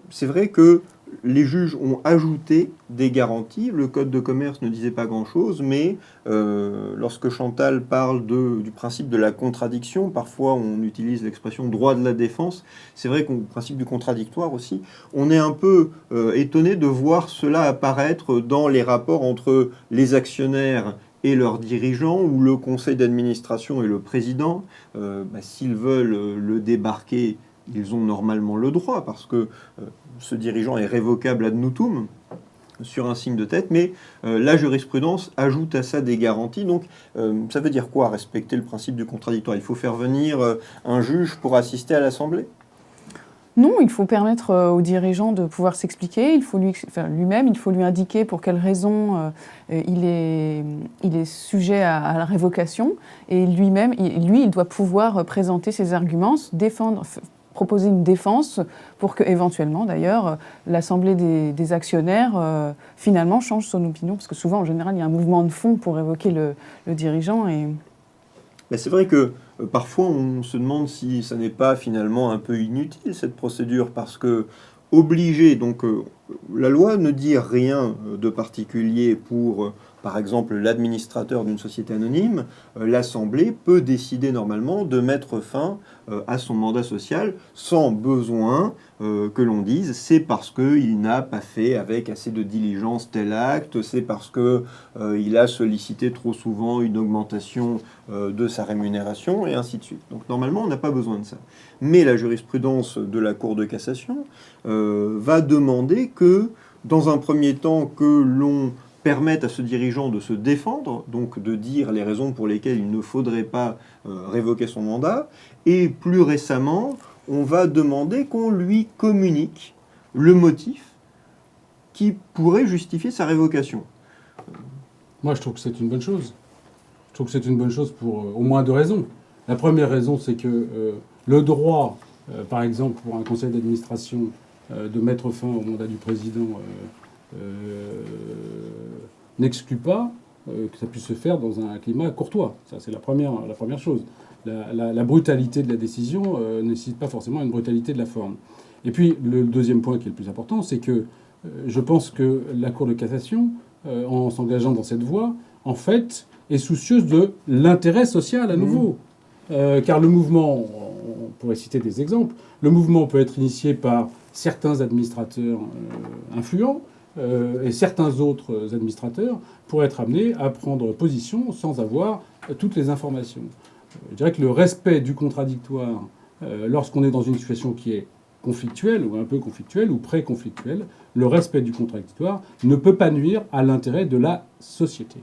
c'est vrai que les juges ont ajouté des garanties. Le Code de commerce ne disait pas grand-chose, mais lorsque Chantal parle du principe de la contradiction, parfois on utilise l'expression droit de la défense, c'est vrai qu'au principe du contradictoire aussi, on est un peu étonné de voir cela apparaître dans les rapports entre les actionnaires et leurs dirigeants, ou le conseil d'administration et le président. S'ils veulent le débarquer, ils ont normalement le droit, parce que ce dirigeant est révocable ad nutum, sur un signe de tête, mais la jurisprudence ajoute à ça des garanties. Donc ça veut dire quoi, respecter le principe du contradictoire? Il faut faire venir un juge pour assister à l'Assemblée? Non, il faut permettre au dirigeant de pouvoir s'expliquer. Il faut lui-même, il faut lui indiquer pour quelles raisons il est sujet à la révocation. Et lui-même, il doit pouvoir présenter ses arguments, proposer une défense pour que, éventuellement, d'ailleurs, l'Assemblée des actionnaires, finalement, change son opinion. Parce que souvent, en général, il y a un mouvement de fond pour révoquer le dirigeant. Mais c'est vrai que parfois, on se demande si ça n'est pas finalement un peu inutile, cette procédure, parce que obligé, donc la loi ne dit rien de particulier pour, par exemple, l'administrateur d'une société anonyme. L'Assemblée peut décider normalement de mettre fin à son mandat social sans besoin que l'on dise c'est parce qu'il n'a pas fait avec assez de diligence tel acte, c'est parce qu'il a sollicité trop souvent une augmentation de sa rémunération, et ainsi de suite. Donc normalement, on n'a pas besoin de ça. Mais la jurisprudence de la Cour de cassation va demander que, dans un premier temps, que l'on permette à ce dirigeant de se défendre, donc de dire les raisons pour lesquelles il ne faudrait pas révoquer son mandat, et plus récemment, on va demander qu'on lui communique le motif qui pourrait justifier sa révocation. Moi, je trouve que c'est une bonne chose. Je trouve que c'est une bonne chose pour au moins deux raisons. La première raison, c'est que le droit, par exemple, pour un conseil d'administration, de mettre fin au mandat du président n'exclut pas que ça puisse se faire dans un climat courtois. Ça, c'est la première chose. La brutalité de la décision ne nécessite pas forcément une brutalité de la forme. Et puis, le deuxième point qui est le plus important, c'est que je pense que la Cour de cassation, en s'engageant dans cette voie, en fait, est soucieuse de l'intérêt social à nouveau. Car le mouvement, on pourrait citer des exemples, le mouvement peut être initié par certains administrateurs influents, et certains autres administrateurs pourraient être amenés à prendre position sans avoir toutes les informations. Je dirais que le respect du contradictoire, lorsqu'on est dans une situation qui est conflictuelle, ou un peu conflictuelle, ou pré-conflictuelle, le respect du contradictoire ne peut pas nuire à l'intérêt de la société.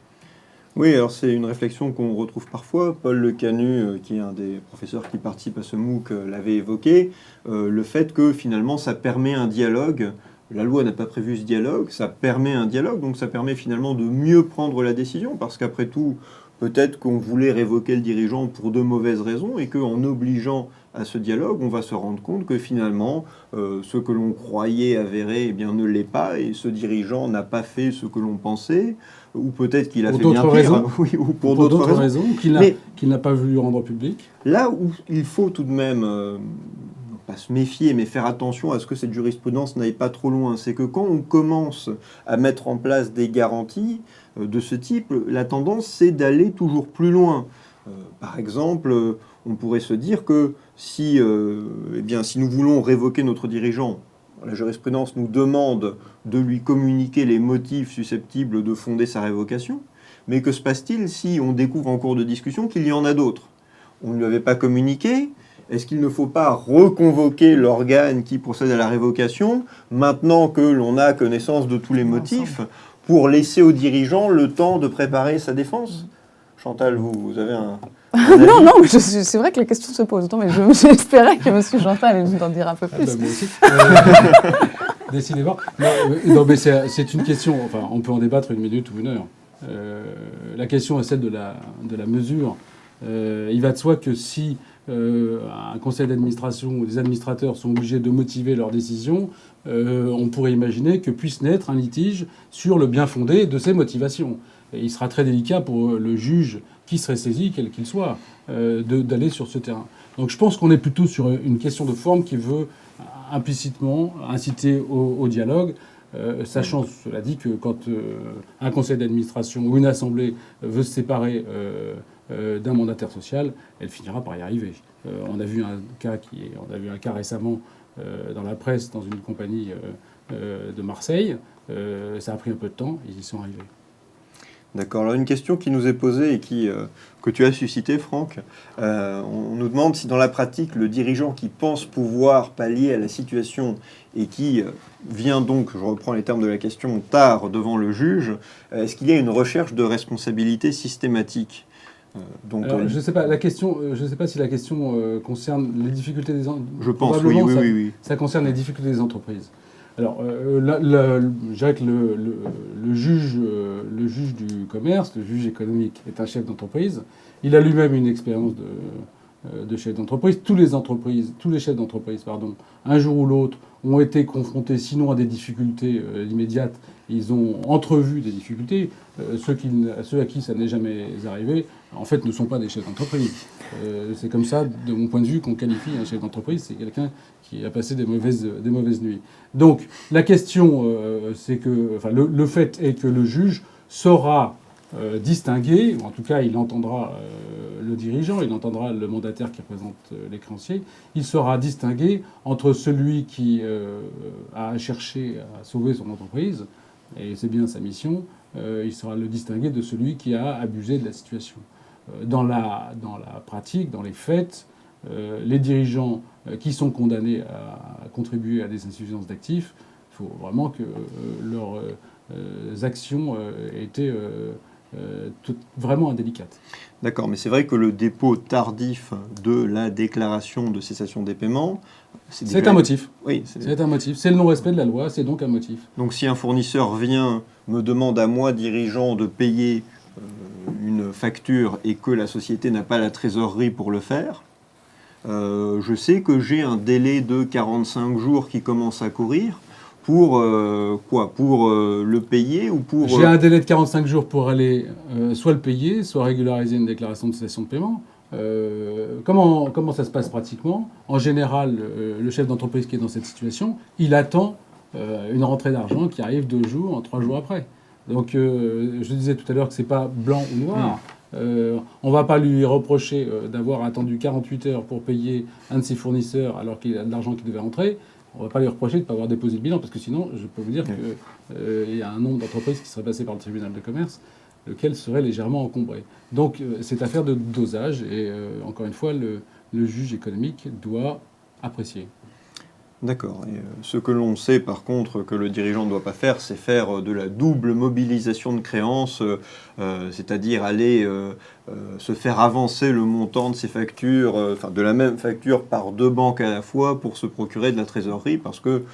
Oui, alors c'est une réflexion qu'on retrouve parfois. Paul Lecanu, qui est un des professeurs qui participe à ce MOOC, l'avait évoqué, le fait que finalement ça permet un dialogue. La loi n'a pas prévu ce dialogue, ça permet un dialogue, donc ça permet finalement de mieux prendre la décision, parce qu'après tout, peut-être qu'on voulait révoquer le dirigeant pour de mauvaises raisons, et qu'en obligeant à ce dialogue, on va se rendre compte que finalement, ce que l'on croyait avéré, eh bien, ne l'est pas, et ce dirigeant n'a pas fait ce que l'on pensait, ou peut-être qu'il a fait bien pire, oui, ou pour d'autres raisons qu'il n'a pas voulu rendre public. Là où il faut tout de même, pas se méfier, mais faire attention à ce que cette jurisprudence n'aille pas trop loin, c'est que quand on commence à mettre en place des garanties de ce type, la tendance c'est d'aller toujours plus loin. Par exemple, on pourrait se dire que si nous voulons révoquer notre dirigeant, la jurisprudence nous demande de lui communiquer les motifs susceptibles de fonder sa révocation, mais que se passe-t-il si on découvre en cours de discussion qu'il y en a d'autres? On ne lui avait pas communiqué. Est-ce qu'il ne faut pas reconvoquer l'organe qui procède à la révocation maintenant que l'on a connaissance de tous les motifs pour laisser au dirigeant le temps de préparer sa défense? Chantal, vous avez un non, non, c'est vrai que la question se pose. Attends, mais j'espérais que M. Chantal allait nous en dire un peu plus. Moi aussi. Décidément. Non, mais c'est une question, enfin, on peut en débattre une minute ou une heure. La question est celle de la mesure. Il va de soi que si un conseil d'administration ou des administrateurs sont obligés de motiver leurs décisions, on pourrait imaginer que puisse naître un litige sur le bien fondé de ces motivations. Et il sera très délicat pour le juge qui serait saisi, quel qu'il soit, d'aller sur ce terrain. Donc je pense qu'on est plutôt sur une question de forme qui veut implicitement inciter au dialogue, sachant, cela dit, que quand un conseil d'administration ou une assemblée veut se séparer d'un mandataire social, elle finira par y arriver. On a vu un cas récemment dans la presse, dans une compagnie de Marseille. Ça a pris un peu de temps, ils y sont arrivés. D'accord. Alors une question qui nous est posée et que tu as suscitée, Franck. On nous demande si dans la pratique, le dirigeant qui pense pouvoir pallier à la situation et qui vient donc, je reprends les termes de la question, tard devant le juge, est-ce qu'il y a une recherche de responsabilité systématique? Alors, je ne sais pas, je sais pas si la question concerne les difficultés des entreprises. Je pense, oui. Ça concerne les difficultés des entreprises. Alors, je dirais que le juge du commerce, le juge économique, est un chef d'entreprise. Il a lui-même une expérience de chef d'entreprise. Tous les chefs d'entreprise, un jour ou l'autre, ont été confrontés, sinon à des difficultés immédiates, ils ont entrevu des difficultés. Ceux à qui ça n'est jamais arrivé, en fait, ne sont pas des chefs d'entreprise. C'est comme ça, de mon point de vue, qu'on qualifie un chef d'entreprise. C'est quelqu'un qui a passé des mauvaises nuits. Donc, la question, c'est que, enfin, le fait est que le juge saura distinguer, ou en tout cas, il entendra le dirigeant, il entendra le mandataire qui représente les créanciers, il saura distinguer entre celui qui a cherché à sauver son entreprise, et c'est bien sa mission, il saura le distinguer de celui qui a abusé de la situation. Dans la pratique, dans les faits, les dirigeants qui sont condamnés à contribuer à des insuffisances d'actifs, il faut vraiment que leurs actions aient été vraiment indélicates. D'accord, mais c'est vrai que le dépôt tardif de la déclaration de cessation des paiements... C'est un motif. Oui, c'est un motif. C'est le non-respect de la loi, c'est donc un motif. Donc si un fournisseur vient, me demande à moi, dirigeant, de payer une facture et que la société n'a pas la trésorerie pour le faire, je sais que j'ai un délai de 45 jours qui commence à courir pour quoi? Pour le payer ou pour... J'ai un délai de 45 jours pour aller soit le payer, soit régulariser une déclaration de cessation de paiement. Comment ça se passe pratiquement? En général, le chef d'entreprise qui est dans cette situation, il attend une rentrée d'argent qui arrive 2 jours, 3 jours après. Donc, je disais tout à l'heure que c'est pas blanc ou noir. On ne va pas lui reprocher d'avoir attendu 48 heures pour payer un de ses fournisseurs alors qu'il a de l'argent qui devait rentrer. On ne va pas lui reprocher de ne pas avoir déposé le bilan, parce que sinon, je peux vous dire qu'il y a un nombre d'entreprises qui seraient passées par le tribunal de commerce, lequel serait légèrement encombré. Donc, c'est affaire de dosage, et encore une fois, le juge économique doit apprécier. D'accord. Et ce que l'on sait par contre que le dirigeant ne doit pas faire, c'est faire de la double mobilisation de créances, c'est-à-dire aller se faire avancer le montant de ses factures, enfin de la même facture par 2 banques à la fois pour se procurer de la trésorerie, parce que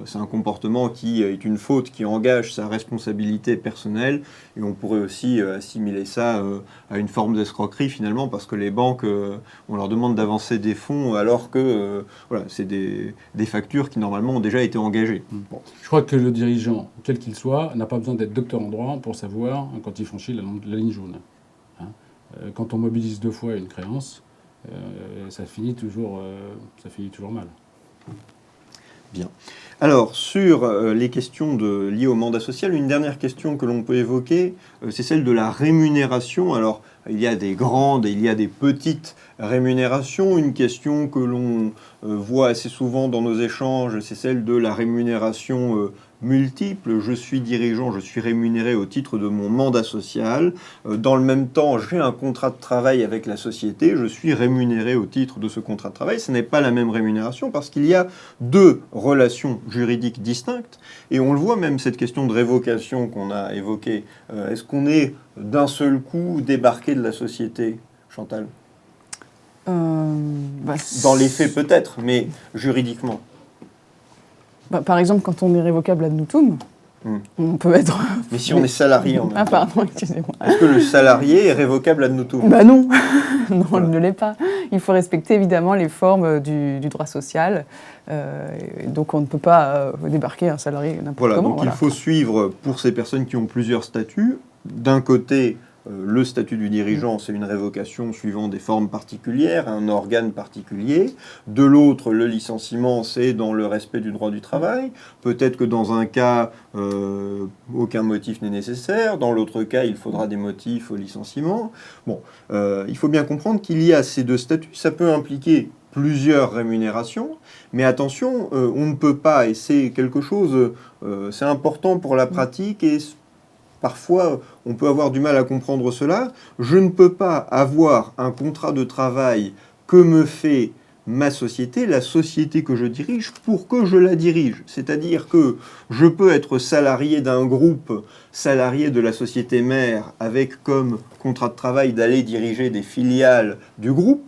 c'est un comportement qui est une faute qui engage sa responsabilité personnelle, et on pourrait aussi assimiler ça à une forme d'escroquerie finalement, parce que les banques, on leur demande d'avancer des fonds alors que voilà, c'est des factures qui normalement ont déjà été engagées. Bon. Je crois que le dirigeant, quel qu'il soit, n'a pas besoin d'être docteur en droit pour savoir quand il franchit la ligne jaune. Quand on mobilise 2 fois une créance, ça finit toujours mal. Bien. Alors, sur les questions liées au mandat social, une dernière question que l'on peut évoquer, c'est celle de la rémunération. Alors, il y a des grandes et il y a des petites rémunérations. Une question que l'on voit assez souvent dans nos échanges, c'est celle de la rémunération multiple. Je suis dirigeant, je suis rémunéré au titre de mon mandat social. Dans le même temps, j'ai un contrat de travail avec la société, je suis rémunéré au titre de ce contrat de travail. Ce n'est pas la même rémunération parce qu'il y a deux relations juridiques distinctes. Et on le voit même, cette question de révocation qu'on a évoquée. Est-ce qu'on est d'un seul coup débarqué de la société, Chantal ? Dans les faits peut-être, mais juridiquement. Par exemple, quand on est révocable ad nutum, on peut être... Mais si on est salarié en même temps. Ah pardon, excusez-moi. Est-ce que le salarié est révocable ad nutum ? Bah non, non, voilà. Il ne l'est pas. Il faut respecter évidemment les formes du droit social. Donc on ne peut pas débarquer un salarié n'importe comment. Donc il faut suivre, pour ces personnes qui ont plusieurs statuts, d'un côté... le statut du dirigeant, c'est une révocation suivant des formes particulières, un organe particulier. De l'autre, le licenciement, c'est dans le respect du droit du travail. Peut-être que dans un cas, aucun motif n'est nécessaire. Dans l'autre cas, il faudra des motifs au licenciement. Bon, il faut bien comprendre qu'il y a ces deux statuts. Ça peut impliquer plusieurs rémunérations, mais attention, on ne peut pas, et c'est quelque chose, c'est important pour la pratique, et parfois, on peut avoir du mal à comprendre cela. Je ne peux pas avoir un contrat de travail que me fait ma société, la société que je dirige, pour que je la dirige. C'est-à-dire que je peux être salarié d'un groupe, salarié de la société mère, avec comme contrat de travail d'aller diriger des filiales du groupe.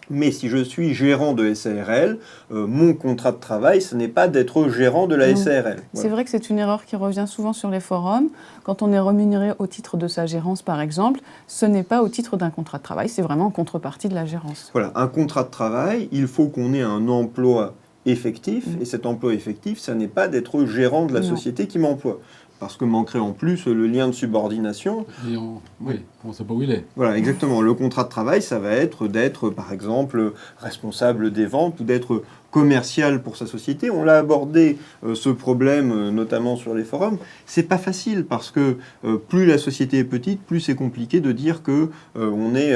Mais si je suis gérant de SARL, mon contrat de travail, ce n'est pas d'être gérant de la SARL. Voilà. C'est vrai que c'est une erreur qui revient souvent sur les forums. Quand on est rémunéré au titre de sa gérance, par exemple, ce n'est pas au titre d'un contrat de travail, c'est vraiment en contrepartie de la gérance. Voilà, un contrat de travail, il faut qu'on ait un emploi effectif, et cet emploi effectif, ça n'est pas d'être gérant de la société qui m'emploie. Parce que manquerait en plus le lien de subordination. Oui, on ne sait pas où il est. Voilà, exactement. Le contrat de travail, ça va être d'être, par exemple, responsable des ventes ou d'être commercial pour sa société. On l'a abordé, ce problème, notamment sur les forums. C'est pas facile parce que plus la société est petite, plus c'est compliqué de dire que on est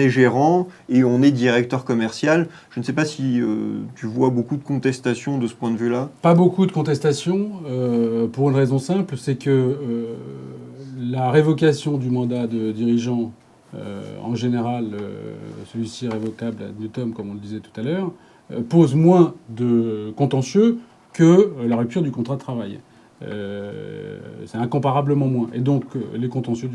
gérant et on est directeur commercial. Je ne sais pas si tu vois beaucoup de contestations de ce point de vue-là. Pas beaucoup de contestations, pour une raison simple, c'est que la révocation du mandat de dirigeant, en général, celui-ci est révocable ad nutum, comme on le disait tout à l'heure, pose moins de contentieux que la rupture du contrat de travail. C'est incomparablement moins. Et donc, les contentieux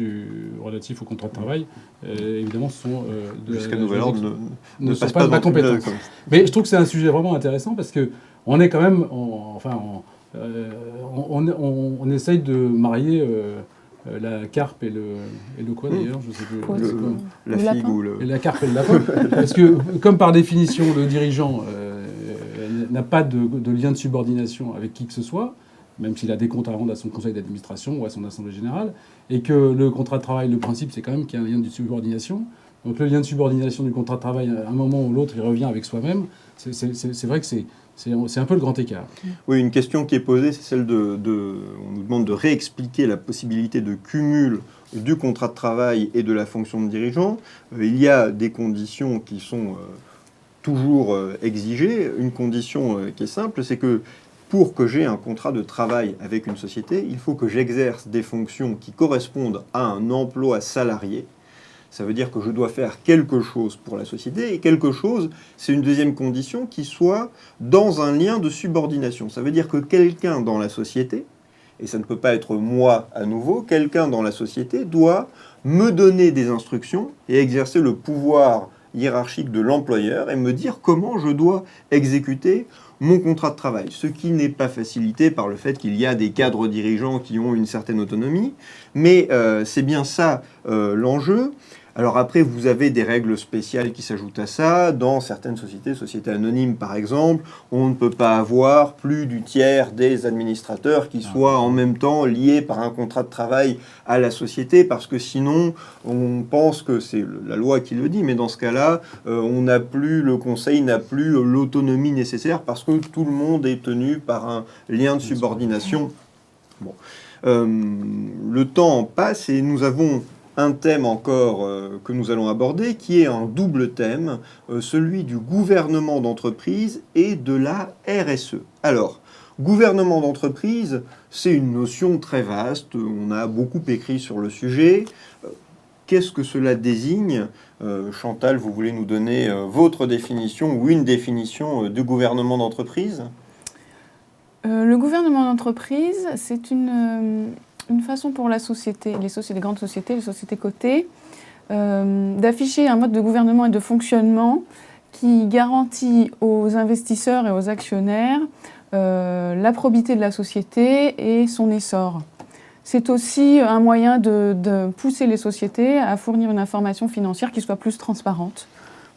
relatifs au contrat de travail, évidemment, sont jusqu'à nouvel ordre ne sont pas de ma compétence. Mais je trouve que c'est un sujet vraiment intéressant parce que on est quand même, on essaye de marier la carpe et le quoi d'ailleurs, je sais plus. La figue ou le... Et la carpe et le lapin. Parce que, comme par définition, le dirigeant n'a pas de lien de subordination avec qui que ce soit, même s'il a des comptes à rendre à son conseil d'administration ou à son assemblée générale, et que le contrat de travail, le principe, c'est quand même qu'il y a un lien de subordination. Donc le lien de subordination du contrat de travail, à un moment ou l'autre, il revient avec soi-même. C'est vrai que c'est un peu le grand écart. Oui, une question qui est posée, c'est celle on nous demande de réexpliquer la possibilité de cumul du contrat de travail et de la fonction de dirigeant. Il y a des conditions qui sont toujours exigées. Une condition qui est simple, c'est que pour que j'ai un contrat de travail avec une société, il faut que j'exerce des fonctions qui correspondent à un emploi salarié. Ça veut dire que je dois faire quelque chose pour la société, et quelque chose, c'est une deuxième condition, qui soit dans un lien de subordination. Ça veut dire que quelqu'un dans la société, et ça ne peut pas être moi à nouveau, quelqu'un dans la société doit me donner des instructions et exercer le pouvoir hiérarchique de l'employeur et me dire comment je dois exécuter mon contrat de travail, ce qui n'est pas facilité par le fait qu'il y a des cadres dirigeants qui ont une certaine autonomie, mais c'est bien ça l'enjeu. Alors après, vous avez des règles spéciales qui s'ajoutent à ça. Dans certaines sociétés anonymes par exemple, on ne peut pas avoir plus du tiers des administrateurs qui soient en même temps liés par un contrat de travail à la société, parce que sinon, on pense que c'est la loi qui le dit, mais dans ce cas-là, le conseil n'a plus l'autonomie nécessaire parce que tout le monde est tenu par un lien de subordination. Bon. Le temps passe et nous avons un thème encore que nous allons aborder, qui est un double thème, celui du gouvernement d'entreprise et de la RSE. Alors, gouvernement d'entreprise, c'est une notion très vaste, on a beaucoup écrit sur le sujet. Qu'est-ce que cela désigne? Chantal, vous voulez nous donner votre définition ou une définition du gouvernement d'entreprise? Le gouvernement d'entreprise, c'est une façon pour la société, les grandes sociétés, les sociétés cotées, d'afficher un mode de gouvernement et de fonctionnement qui garantit aux investisseurs et aux actionnaires la probité de la société et son essor. C'est aussi un moyen de pousser les sociétés à fournir une information financière qui soit plus transparente.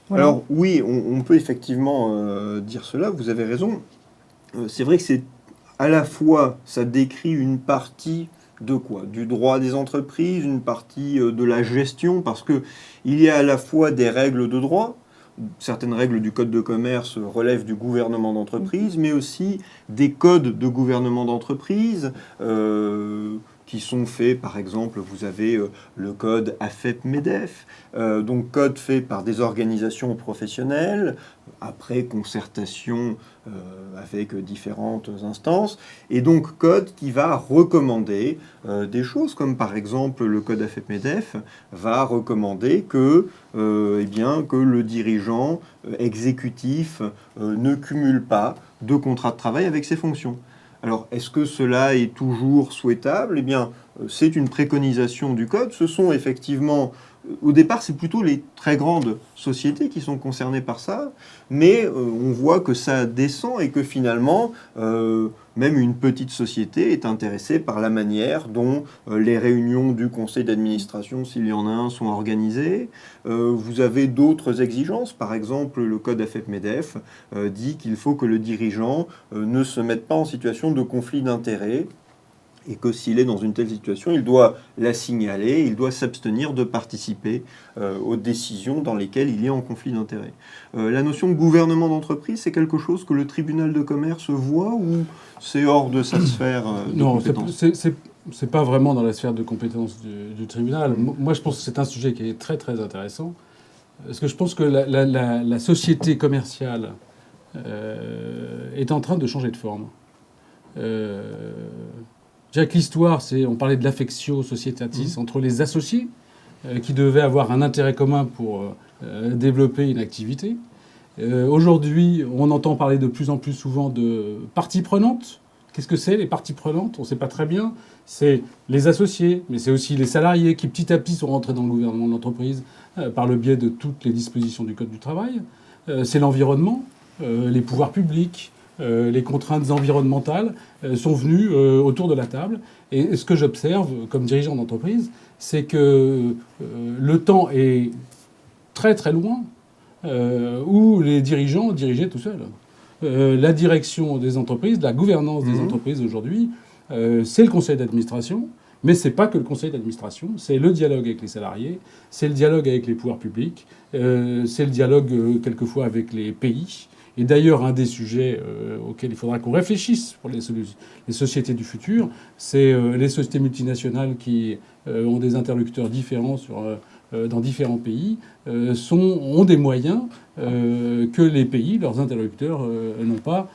Voilà. Alors oui, on peut effectivement dire cela, vous avez raison. C'est vrai que c'est à la fois, ça décrit une partie de quoi? Du droit des entreprises, une partie de la gestion, parce que il y a à la fois des règles de droit, certaines règles du code de commerce relèvent du gouvernement d'entreprise, mais aussi des codes de gouvernement d'entreprise qui sont faits, par exemple, vous avez le code AFEP-MEDEF, donc code fait par des organisations professionnelles, après concertation avec différentes instances, et donc code qui va recommander des choses, comme par exemple le code AFEP-MEDEF va recommander que, eh bien, que le dirigeant exécutif ne cumule pas de contrat de travail avec ses fonctions. Alors, est-ce que cela est toujours souhaitable? Eh bien, c'est une préconisation du Code. Ce sont effectivement, au départ, c'est plutôt les très grandes sociétés qui sont concernées par ça, mais on voit que ça descend et que finalement, même une petite société est intéressée par la manière dont les réunions du conseil d'administration, s'il y en a un, sont organisées. Vous avez d'autres exigences. Par exemple, le code AFEP-MEDEF dit qu'il faut que le dirigeant ne se mette pas en situation de conflit d'intérêts et que s'il est dans une telle situation, il doit la signaler, il doit s'abstenir de participer aux décisions dans lesquelles il est en conflit d'intérêts. La notion de gouvernement d'entreprise, c'est quelque chose que le tribunal de commerce voit ou c'est hors de sa sphère de compétence? C'est pas vraiment dans la sphère de compétence du tribunal. Moi, je pense que c'est un sujet qui est très très intéressant. Parce que je pense que la société commerciale est en train de changer de forme. Déjà que l'histoire, on parlait de l'affectio societatis entre les associés qui devaient avoir un intérêt commun pour développer une activité. Aujourd'hui, on entend parler de plus en plus souvent de parties prenantes. Qu'est-ce que c'est, les parties prenantes? On ne sait pas très bien. C'est les associés, mais c'est aussi les salariés qui petit à petit sont rentrés dans le gouvernement de l'entreprise par le biais de toutes les dispositions du Code du travail. C'est l'environnement, les pouvoirs publics, les contraintes environnementales sont venues autour de la table. Et ce que j'observe comme dirigeant d'entreprise, c'est que le temps est très très loin où les dirigeants dirigeaient tout seuls. La direction des entreprises, la gouvernance des entreprises aujourd'hui, c'est le conseil d'administration, mais c'est pas que le conseil d'administration, c'est le dialogue avec les salariés, c'est le dialogue avec les pouvoirs publics, c'est le dialogue quelquefois avec les pays. Et d'ailleurs, un des sujets auxquels il faudra qu'on réfléchisse pour les sociétés du futur, c'est les sociétés multinationales qui ont des interlocuteurs différents dans différents pays, ont des moyens que les pays, leurs interlocuteurs, n'ont pas.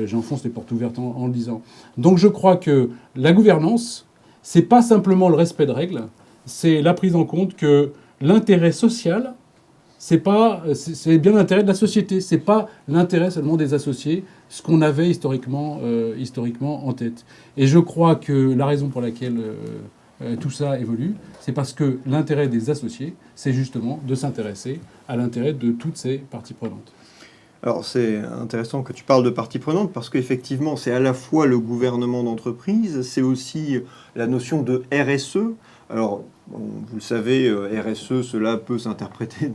J'enfonce les portes ouvertes en le disant. Donc je crois que la gouvernance, c'est pas simplement le respect de règles, c'est la prise en compte que l'intérêt social, c'est bien l'intérêt de la société, c'est pas l'intérêt seulement des associés, ce qu'on avait historiquement en tête. Et je crois que la raison pour laquelle tout ça évolue, c'est parce que l'intérêt des associés, c'est justement de s'intéresser à l'intérêt de toutes ces parties prenantes. Alors c'est intéressant que tu parles de parties prenantes parce qu'effectivement c'est à la fois le gouvernement d'entreprise, c'est aussi la notion de RSE. Alors vous le savez, RSE, cela peut s'interpréter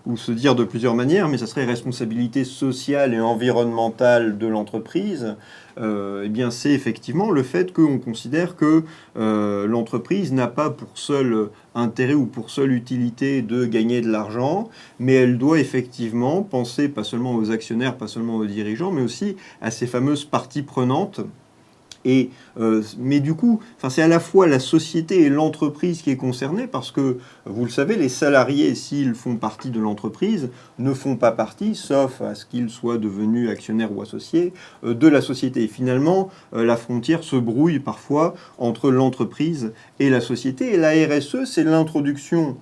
ou se dire de plusieurs manières, mais ça serait responsabilité sociale et environnementale de l'entreprise. Eh bien, c'est effectivement le fait qu'on considère que l'entreprise n'a pas pour seul intérêt ou pour seule utilité de gagner de l'argent, mais elle doit effectivement penser pas seulement aux actionnaires, pas seulement aux dirigeants, mais aussi à ces fameuses parties prenantes Mais du coup, c'est à la fois la société et l'entreprise qui est concernée parce que, vous le savez, les salariés, s'ils font partie de l'entreprise, ne font pas partie, sauf à ce qu'ils soient devenus actionnaires ou associés, de la société. Et finalement, la frontière se brouille parfois entre l'entreprise et la société. Et la RSE, c'est l'introduction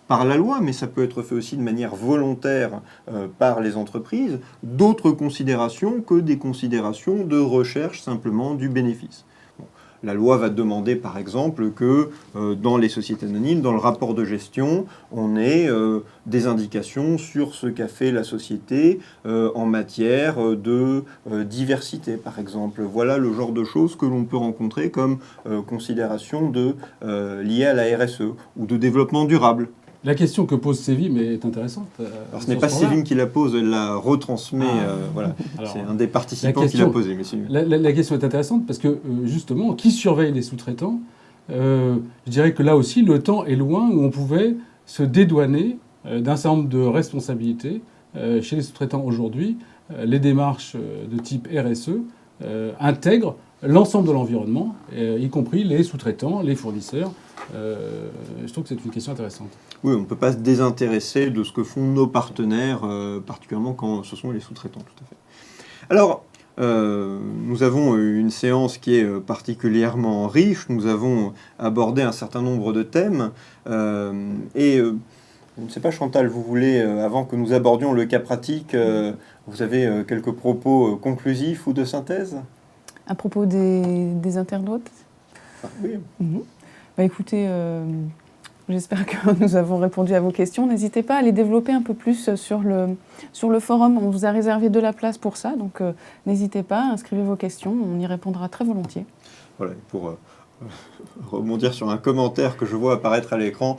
par la loi, mais ça peut être fait aussi de manière volontaire par les entreprises, d'autres considérations que des considérations de recherche simplement du bénéfice. Bon, la loi va demander par exemple que dans les sociétés anonymes, dans le rapport de gestion, on ait des indications sur ce qu'a fait la société en matière de diversité par exemple. Voilà le genre de choses que l'on peut rencontrer comme considération liée à la RSE ou de développement durable. La question que pose Sévim est intéressante. Alors ce n'est pas Sévim qui la pose, elle la retransmet. Voilà. C'est un des participants qui l'a posée. La question est intéressante parce que justement, qui surveille les sous-traitants? Je dirais que là aussi, le temps est loin où on pouvait se dédouaner d'un certain nombre de responsabilités chez les sous-traitants aujourd'hui. Les démarches de type RSE intègrent l'ensemble de l'environnement, y compris les sous-traitants, les fournisseurs. Je trouve que c'est une question intéressante. Oui, on ne peut pas se désintéresser de ce que font nos partenaires, particulièrement quand ce sont les sous-traitants, tout à fait. Alors, nous avons une séance qui est particulièrement riche. Nous avons abordé un certain nombre de thèmes. Je ne sais pas, Chantal, vous voulez, avant que nous abordions le cas pratique, vous avez quelques propos conclusifs ou de synthèse? À propos des internautes? Oui. Écoutez, j'espère que nous avons répondu à vos questions. N'hésitez pas à les développer un peu plus sur le forum. On vous a réservé de la place pour ça, donc n'hésitez pas, inscrivez vos questions, on y répondra très volontiers. Voilà, pour rebondir sur un commentaire que je vois apparaître à l'écran,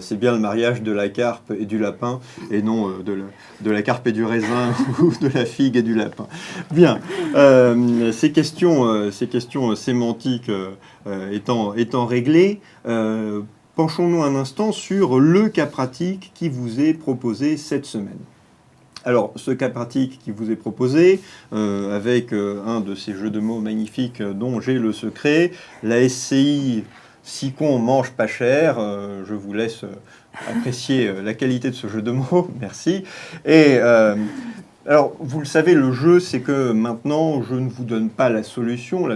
c'est bien le mariage de la carpe et du lapin, et non de la carpe et du raisin ou de la figue et du lapin. Bien, ces questions sémantiques étant réglées, penchons-nous un instant sur le cas pratique qui vous est proposé cette semaine. Alors, ce cas pratique qui vous est proposé, avec un de ces jeux de mots magnifiques dont j'ai le secret, la SCI Sicon mange pas cher, je vous laisse apprécier la qualité de ce jeu de mots, merci. Et alors, vous le savez, le jeu, c'est que maintenant, je ne vous donne pas la solution,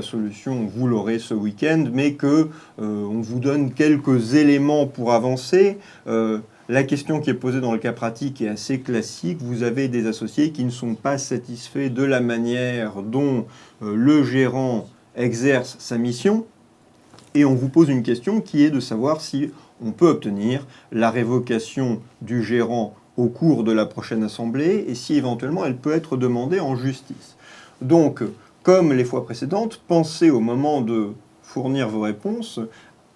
vous l'aurez ce week-end, mais que on vous donne quelques éléments pour avancer. La question qui est posée dans le cas pratique est assez classique. Vous avez des associés qui ne sont pas satisfaits de la manière dont le gérant exerce sa mission. Et on vous pose une question qui est de savoir si on peut obtenir la révocation du gérant au cours de la prochaine assemblée et si éventuellement elle peut être demandée en justice. Donc, comme les fois précédentes, pensez au moment de fournir vos réponses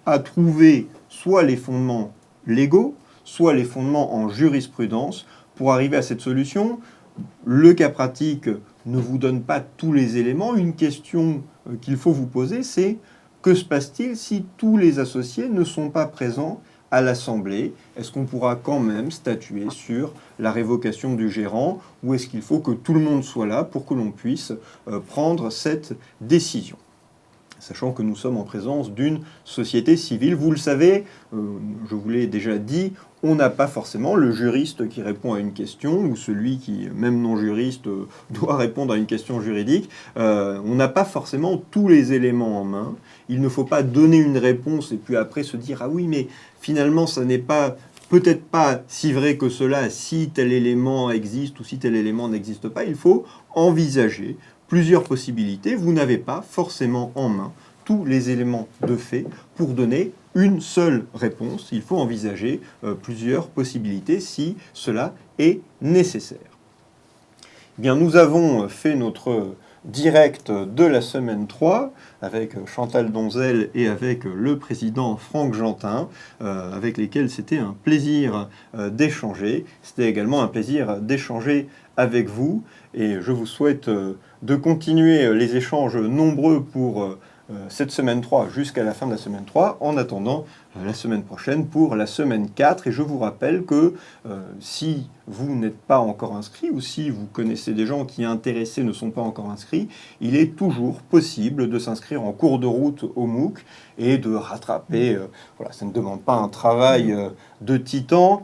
à trouver soit les fondements légaux, soit les fondements en jurisprudence pour arriver à cette solution. Le cas pratique ne vous donne pas tous les éléments. Une question qu'il faut vous poser, c'est que se passe-t-il si tous les associés ne sont pas présents à l'Assemblée? Est-ce qu'on pourra quand même statuer sur la révocation du gérant ou est-ce qu'il faut que tout le monde soit là pour que l'on puisse prendre cette décision? Sachant que nous sommes en présence d'une société civile. Vous le savez, je vous l'ai déjà dit, on n'a pas forcément le juriste qui répond à une question, ou celui qui, même non juriste, doit répondre à une question juridique. On n'a pas forcément tous les éléments en main. Il ne faut pas donner une réponse et puis après se dire « Ah oui, mais finalement, ça n'est pas... peut-être pas si vrai que cela si tel élément existe ou si tel élément n'existe pas. » Il faut envisager plusieurs possibilités. Vous n'avez pas forcément en main tous les éléments de fait pour donner une seule réponse. Il faut envisager plusieurs possibilités si cela est nécessaire. Eh bien, nous avons fait notre direct de la semaine 3 avec Chantal Donzel et avec le président Franck Jantin, avec lesquels c'était un plaisir d'échanger. C'était également un plaisir d'échanger avec vous et je vous souhaite de continuer les échanges nombreux pour cette semaine 3 jusqu'à la fin de la semaine 3, en attendant la semaine prochaine pour la semaine 4. Et je vous rappelle que si vous n'êtes pas encore inscrit ou si vous connaissez des gens qui intéressés ne sont pas encore inscrits, il est toujours possible de s'inscrire en cours de route au MOOC et de rattraper. Voilà, ça ne demande pas un travail de titan.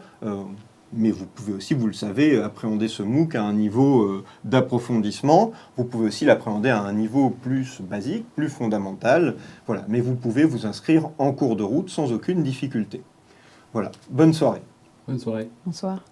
Mais vous pouvez aussi, vous le savez, appréhender ce MOOC à un niveau d'approfondissement. Vous pouvez aussi l'appréhender à un niveau plus basique, plus fondamental. Voilà. Mais vous pouvez vous inscrire en cours de route sans aucune difficulté. Voilà. Bonne soirée. Bonne soirée. Bonsoir.